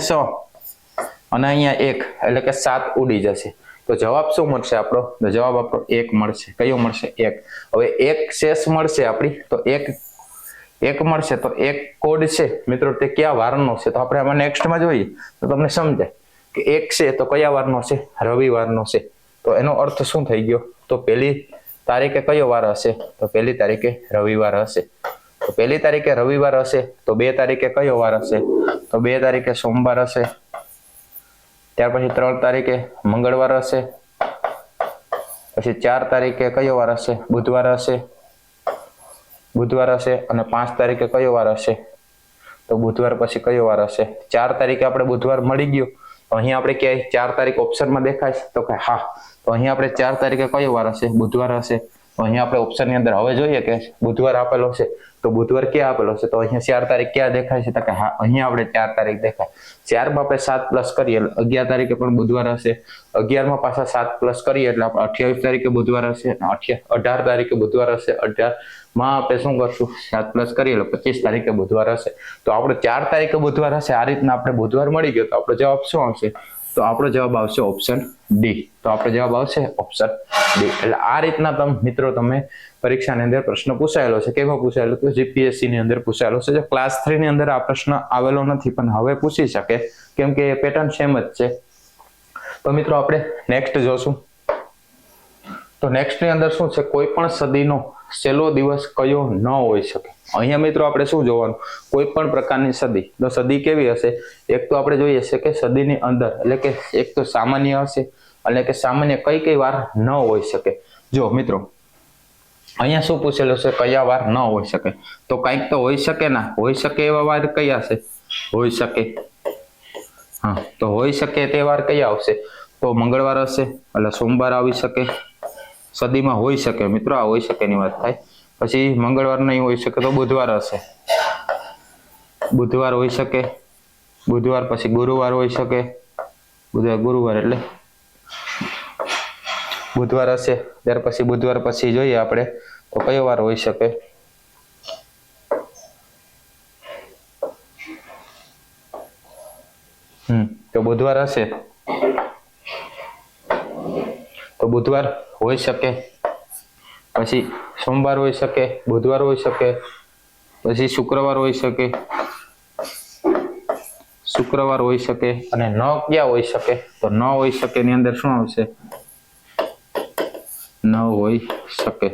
અને અહીંયા 1 એટલે કે 7 ઉડી જશે. તો જવાબ શું મળશે આપણો? તો જવાબ આપણો 1 મળશે. કયો મળશે? 1. હવે 1 શેષ મળશે આપણી, તો 1 મળશે. તો 1 કોડ છે મિત્રો તે કયા વારનો છે? તો આપણે આમાં નેક્સ્ટમાં જોઈએ તો તમને સમજાય કે 1 છે તો કયા વારનો છે? રવિવારનો છે. તો એનો અર્થ શું થઈ ગયો? તો પહેલી તારીખે કયો વાર હશે? તો પહેલી તારીખે રવિવાર હશે. તો પહેલી તારીખે રવિવાર હશે તો 2 તારીખે કયો વાર હશે? તો 2 તારીખે સોમવાર હશે. ત્યાર પછી 3 તારીખે મંગળવાર હશે. પછી 4 તારીખે કયો વાર હશે? બુધવાર હશે. અને 5 તારીખે કયો વાર હશે? તો બુધવાર પછી કયો વાર હશે? 4 તારીખે આપણે બુધવાર મળી ગયો. તો અહીંયા આપણે ક્યાંય 4 તારીખ ઓપ્શનમાં દેખાય છે? તો કે હા. તો અહીંયા આપણે 4 તારીખે કયો વાર હશે? બુધવાર હશે. તો અહીંયા આપણે ઓપ્શનની અંદર હવે જોઈએ કે બુધવાર આપેલો છે, તો બુધવાર ક્યાં આપેલો છે? તો અહીંયા 4 તારીખ ક્યાં દેખાય છે? તો કે હા, અહીંયા આપણે 4 તારીખ દેખાય. 4 માં આપણે 7 પ્લસ કરીએ એટલે 11 તારીખે પણ બુધવાર હશે. 11 માં પાછા 7 પ્લસ કરીએ એટલે આપણે 28 તારીખે બુધવાર હશે. 18 તારીખે બુધવાર હશે. 18 માં આપણે શું કરશું? 7 પ્લસ કરીએ એટલે 25 તારીખે બુધવાર હશે. તો આપણે 4 તારીખે બુધવાર હશે. આ રીતના આપણે બુધવાર મળી ગયો. તો આપણો જવાબ શું આવશે? તો આપણો જવાબ આવશે ઓપ્શન ડી. તો આપણો જવાબ આવશે ઓપ્શન ડી. એટલે આ રીતના તમે પરીક્ષાની અંદર પ્રશ્ન પૂછાયેલો છે. કેમાં પૂછાયેલો? તો જીપીએસસી ની અંદર પૂછાયેલો છે. જો ક્લાસ 3 ની અંદર આ પ્રશ્ન આવેલો નથી, પણ હવે પૂછી શકે કેમ કે પેટર્ન સેમ જ છે. તો મિત્રો આપણે નેક્સ્ટ જોશું. તો નેક્સ્ટ ની અંદર શું છે? કોઈ પણ સદીનો છેલ્લો દિવસ કયો ન હોઈ શકે. અહીંયા મિત્રો આપણે શું જોવાનું? કોઈ પણ પ્રકારની સદી. તો સદી કેવી હશે? એક તો આપણે જોઈએ છે કે સદીની અંદર એટલે કે એક તો સામાન્ય હશે, એટલે કે સામાન્ય કઈ વાર ન હોઈ શકે. જો મિત્રો અહીંયા શું પૂછેલું છે? કયા વાર ન હોઈ શકે. તો કંઈક તો હોઈ શકે ના. હોઈ શકે એવા વાર કયા છે? હોઈ શકે. હા, તો હોઈ શકે તે વાર કયા આવશે? તો મંગળવાર હશે એટલે સોમવાર આવી શકે. સદીમાં હોઈ શકે મિત્રો, આ હોઈ શકે ની વાત થાય. પછી મંગળવાર નહીં હોઈ શકે તો બુધવાર હશે. બુધવાર હોઈ શકે. બુધવાર પછી ગુરુવાર હોઈ શકે. ગુરુવાર એટલે બુધવાર હશે. ત્યાર પછી બુધવાર પછી જોઈએ આપણે તો કયો વાર હોઈ શકે? તો બુધવાર હશે તો બુધવાર હોઈ શકે. પછી સોમવાર હોઈ શકે, બુધવાર હોઈ શકે, પછી શુક્રવાર હોઈ શકે. શુક્રવાર હોઈ શકે. અને ન ક્યાં હોઈ શકે? તો ન હોઈ શકે ની અંદર શું આવશે? ન હોઈ શકે.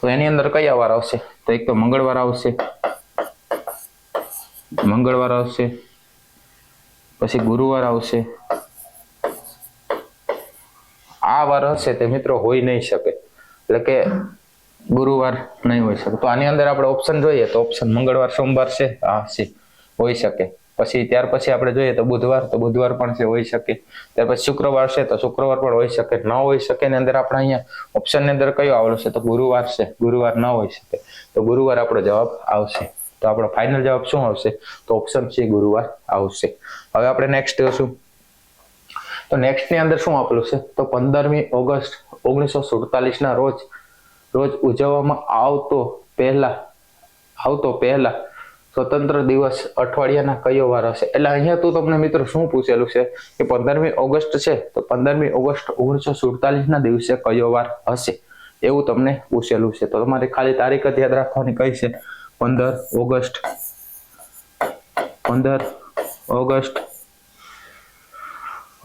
તો એની અંદર કયા વાર આવશે? તો એક તો મંગળવાર આવશે. પછી ગુરુવાર આવશે. આ વાર હશે તે મિત્રો હોઈ નહીં શકે, એટલે કે ગુરુવાર નહીં હોઈ શકે. તો આની અંદર આપણે ઓપ્શન જોઈએ તો ઓપ્શન મંગળવાર સોમવાર છે, હા છે, હોઈ શકે. પછી ત્યાર પછી આપણે જોઈએ તો બુધવાર પણ છે, હોઈ શકે. ત્યાર પછી શુક્રવાર છે તો શુક્રવાર પણ હોઈ શકે. ન હોઈ શકે ની અંદર આપણે અહીંયા ઓપ્શન ની અંદર કયો આવેલો છે? તો ગુરુવાર છે. ગુરુવાર ન હોઈ શકે તો ગુરુવાર આપણો જવાબ આવશે. તો આપણો ફાઇનલ જવાબ શું આવશે? તો ઓપ્શન છે ગુરુવાર આવશે. હવે આપણે નેક્સ્ટ જોશું. તો નેક્સ્ટ ની અંદર શું આપેલું છે? તો 15મી ઓગસ્ટ 1947 ના રોજ ઉજવવામાં આવતો પહેલા સ્વતંત્ર દિવસ અઠવાડિયાના કયો વાર હશે? એટલે અહીંયા તો તમને મિત્રો શું પૂછેલું છે કે 15મી ઓગસ્ટ છે તો 15મી ઓગસ્ટ 1947 ના દિવસે કયો વાર હશે એવું તમને પૂછેલું છે. તો તમારે ખાલી તારીખ જ યાદ રાખવાની કઈ છે? 15 ઓગસ્ટ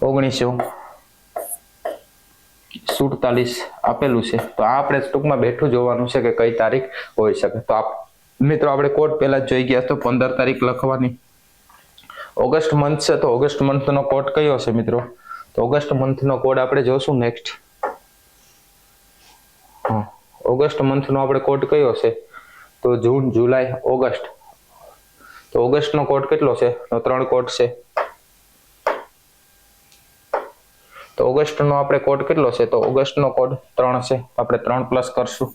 1947 આપેલું છે. તો આ આપણે ટૂંકમાં બેઠું જોવાનું છે કે કઈ તારીખ હોઈ શકે. તો મિત્રો આપણે કોડ પહેલા જોઈ ગયા તો 15 તારીખ લખવાની. ઓગસ્ટ મંથ છે તો ઓગસ્ટ મંથ નો કોડ કયો હશે મિત્રો? તો ઓગસ્ટ મંથ નો કોડ આપણે જોશું નેક્સ્ટ. ઓગસ્ટ મંથ નો આપણે કોડ કયો હશે? તો જૂન, જુલાઈ, ઓગસ્ટ. તો ઓગસ્ટ નો કોડ કેટલો છે? તો 3 કોડ છે. તો ઓગસ્ટ નો આપણે કોડ કેટલો છે? તો ઓગસ્ટ નો કોડ 3 છે. આપણે 3 પ્લસ કરશું.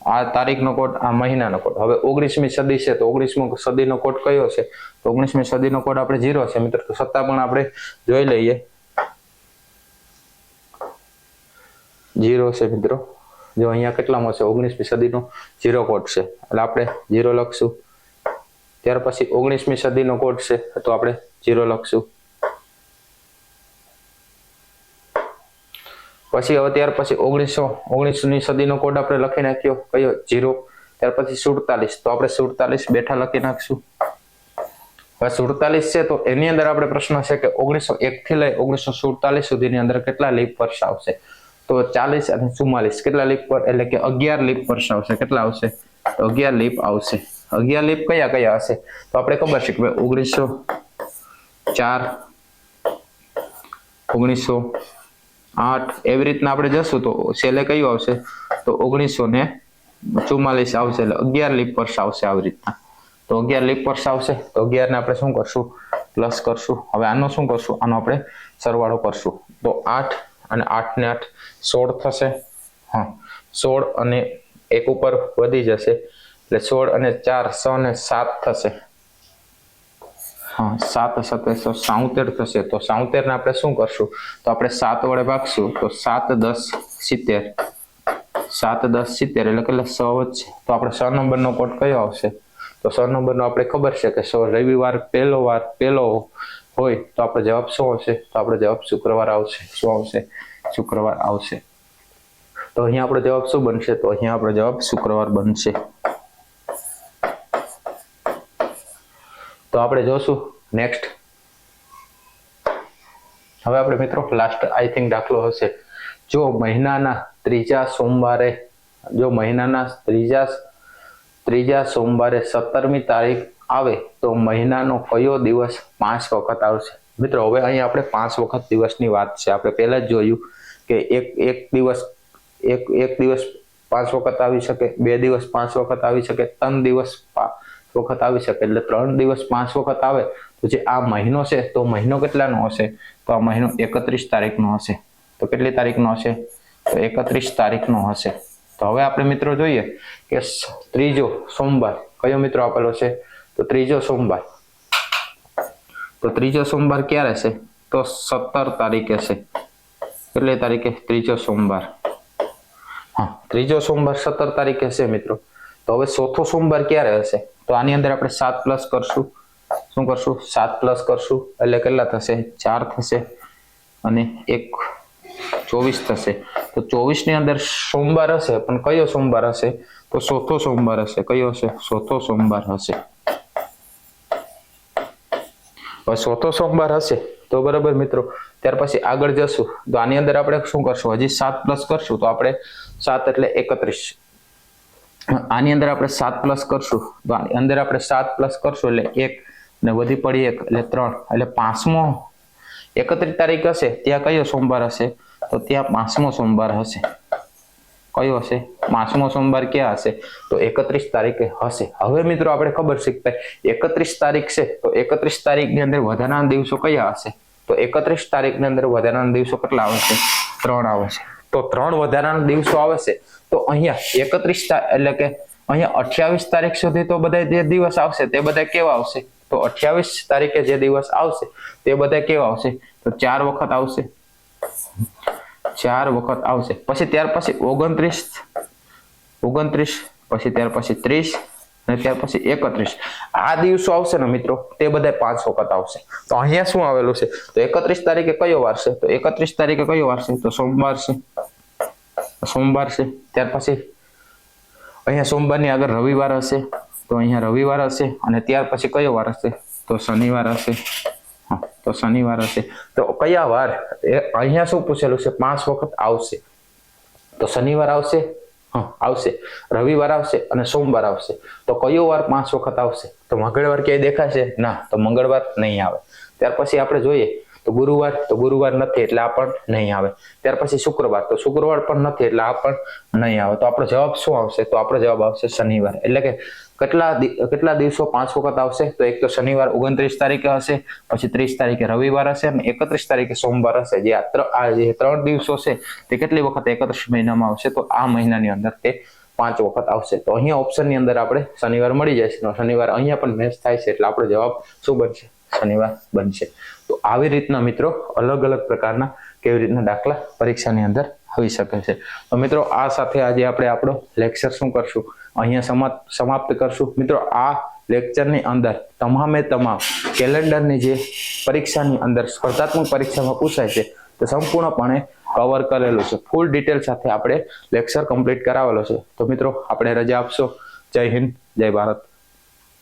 આ તારીખનો કોડ, આ મહિનાનો કોડ. હવે 19મી સદી છે તો 19મી સદીનો કોડ કયો છે? તો 19મી સદીનો કોડ આપણે 0 છે મિત્રો. તો છતાં પણ આપણે જોઈ લઈએ. 0 છે મિત્રો. જો અહીંયા કેટલામાં છે? 19મી સદીનો 0 કોડ છે એટલે આપણે 0 લખશું. ત્યાર પછી 19મી સદીનો કોડ છે તો આપણે 0 લખશું. પછી હવે ત્યાર પછી 1919ની સદીનો કોડ આપણે લખી નાખ્યો કયો 0. ત્યાર પછી 47, તો આપણે 47 બેઠા લખી નાખશું. હવે 47 છે તો એની અંદર આપણે પ્રશ્ન છે કે 1901 થી લઈ 1947 સુધીની અંદર કેટલા લીપ વર્ષ આવશે? તો 40 અને 44 કેટલા લીપ વર્ષ, એટલે કે 11 લીપ વર્ષ આવશે. કેટલા આવશે? તો 11 લીપ આવશે. 11 લીપ કયા કયા હશે? તો આપણે ખબર છે કે 1904, 1908 એવી રીતના આપણે જશું તો છેલ્લે કયું આવશે? તો 1944 આવશે. એટલે 11 લીપ વર્ષ આવશે આવી રીતના. તો 11 લીપ વર્ષ આવશે. તો 11 ને આપણે શું કરશું? પ્લસ કરશું. હવે આનો શું કરશું? આનો આપણે સરવાળો કરશું. તો 8 અને 8 ને 8 16 થશે. હા, 16 અને 1 ઉપર વધી જશે એટલે 16 અને 4 6 ને 7 થશે. હા, 7 7 77 થશે. તો 77 ને આપણે શું કરશું? તો આપણે 7 વડે ભાગશું. તો 7 10 70, 7 10 70 એટલે કેટલા? 6 વધશે. તો આપણે 6 નંબરનો કોડ કયો આવશે? તો 6 નંબરનો આપણે ખબર છે કે રવિવાર પહેલો હોય તો આપણે જવાબ શું આવશે? તો આપણે જવાબ શુક્રવાર આવશે. શું આવશે? શુક્રવાર આવશે. તો અહીંયા આપણો જવાબ શું બનશે? તો અહીંયા આપણો જવાબ શુક્રવાર બનશે. તો આપણે જોશું નેક્સ્ટ. હવે આપણે મિત્રો લાસ્ટ આઈ થિંક દાખલો હશે. જો મહિનાના ત્રીજા સોમવારે 17મી તારીખ આવે તો મહિનાનો કયો દિવસ 5 વખત આવશે? મિત્રો હવે અહીંયા આપણે 5 વખત દિવસની વાત છે. આપણે પહેલા જ જોયું કે એક દિવસ 5 વખત આવી શકે, 2 દિવસ 5 વખત આવી શકે, 3 દિવસ 5 વખત આવી શકે. એટલે 3 દિવસ 5 વખત આવે તો જે આ મહિનો છે તો મહિનો કેટલાનો હશે? તો આ મહિનો 31 તારીખનો હશે. તો કેટલી તારીખનો હશે? તો 31 તારીખનો હશે. તો હવે આપણે મિત્રો જોઈએ કે ત્રીજો સોમવાર કયો મિત્રો આપેલો છે? તો ત્રીજો સોમવાર. તો ત્રીજો સોમવાર ક્યારે છે? તો 17 તારીખે છે. કેટલી તારીખે? ત્રીજો સોમવાર. હા, ત્રીજો સોમવાર 17 તારીખે છે મિત્રો. તો હવે ચોથો સોમવાર ક્યારે હશે? તો આની અંદર આપણે 7 પ્લસ કરશું. શું કરશું? 7 પ્લસ કરશું એટલે કેટલા થશે? 4 થશે અને 1 24 થશે. તો 24 ની અંદર સોમવાર હશે, પણ કયો સોમવાર હશે? તો ચોથો સોમવાર હશે. કયો હશે? ચોથો સોમવાર હશે. હવે ચોથો સોમવાર હશે તો બરાબર મિત્રો. ત્યાર પછી આગળ જશું તો આની અંદર આપણે શું કરશું? હજી 7 પ્લસ કરશું તો આપણે 7 એટલે 31. આની અંદર આપણે 7 પ્લસ કરશું તો આની અંદર આપણે 7 પ્લસ કરશું એટલે 1 ને વધી પડી 1 એટલે 3 એટલે 5મો 31 તારીખ હશે ત્યાં કયો સોમવાર હશે? તો ત્યાં 5મો સોમવાર હશે. કયો હશે? 5મો સોમવાર ક્યાં હશે? તો 31 તારીખે હશે. હવે મિત્રો આપણે ખબર છે કે 31 તારીખ છે તો 31 તારીખની અંદર વધારાના દિવસો કયા હશે? તો 31 તારીખની અંદર વધારાના દિવસો કેટલા આવશે? 3 આવે છે. તો 3 વધારાના દિવસો આવે છે. તો અહીંયા 31 એટલે કે અહીંયા 28 તારીખ સુધી તો બધા જે દિવસ આવશે તે બધા કેવા આવશે? તો 28 તારીખે જે દિવસ આવશે તે બધા કેવા આવશે? તો 4 વખત આવશે. 4 વખત આવશે. પછી ત્યાર પછી 29 પછી ત્યાર પછી 30 અને ત્યાર પછી 31 આ દિવસો આવશે ને મિત્રો તે બધા 5 વખત આવશે. તો અહીંયા શું આવેલું છે? તો 31 તારીખે કયો વાર છે? તો 31 તારીખે કયો વાર છે? તો સોમવાર છે. સોમવાર છે. ત્યાર પછી અહીંયા સોમવારની આગળ રવિવાર હશે તો અહીંયા રવિવાર હશે અને ત્યાર પછી કયો વાર હશે? તો શનિવાર હશે. હા, તો શનિવાર હશે. તો કયા વાર? અહીંયા શું પૂછેલું છે? 5 વખત આવશે. તો શનિવાર આવશે. હા, આવશે. રવિવાર આવશે અને સોમવાર આવશે. તો કયો વાર 5 વખત આવશે? તો મંગળવાર ક્યાંય દેખાશે? ના, તો મંગળવાર નહીં આવે. ત્યાર પછી આપણે જોઈએ તો ગુરુવાર નથી એટલે આ પણ નહીં આવે. ત્યાર પછી શુક્રવાર પણ નથી એટલે આ પણ નહીં આવે. તો આપણો જવાબ શું આવશે? તો આપણો જવાબ આવશે શનિવાર. એટલે કે કેટલા દિવસો 5 વખત આવશે? તો એક તો શનિવાર 29 તારીખે હશે, પછી 30 તારીખે રવિવાર હશે અને 31 તારીખે સોમવાર હશે. જે આ જે 3 દિવસો છે તે કેટલી વખત 31 મહિનામાં આવશે? તો આ મહિનાની અંદર તે 5 વખત આવશે. તો અહીંયા ઓપ્શનની અંદર આપણે શનિવાર મળી જાય છે. શનિવાર અહીંયા પણ મેચ થાય છે એટલે આપણો જવાબ શું બનશે? શનિવાર બનશે. તો આવી રીતના મિત્રો અલગ અલગ પ્રકારના કેવી રીતના દાખલા પરીક્ષાની અંદર આવી શકે છે. તો મિત્રો આ સાથે આજે આપણે આપણો લેક્ચર શું કરશું? અહીંયા સમાપ્ત કરશું. મિત્રો આ લેક્ચરની અંદર તમામ કેલેન્ડરની જે પરીક્ષાની અંદર સ્પર્ધાત્મક પરીક્ષામાં પૂછાય છે તે સંપૂર્ણપણે કવર કરેલું છે, ફૂલ ડિટેલ સાથે આપણે લેક્ચર કમ્પ્લીટ કરાવેલો છે. તો મિત્રો આપણે રજા આપશો. જય હિન્દ, જય ભારત.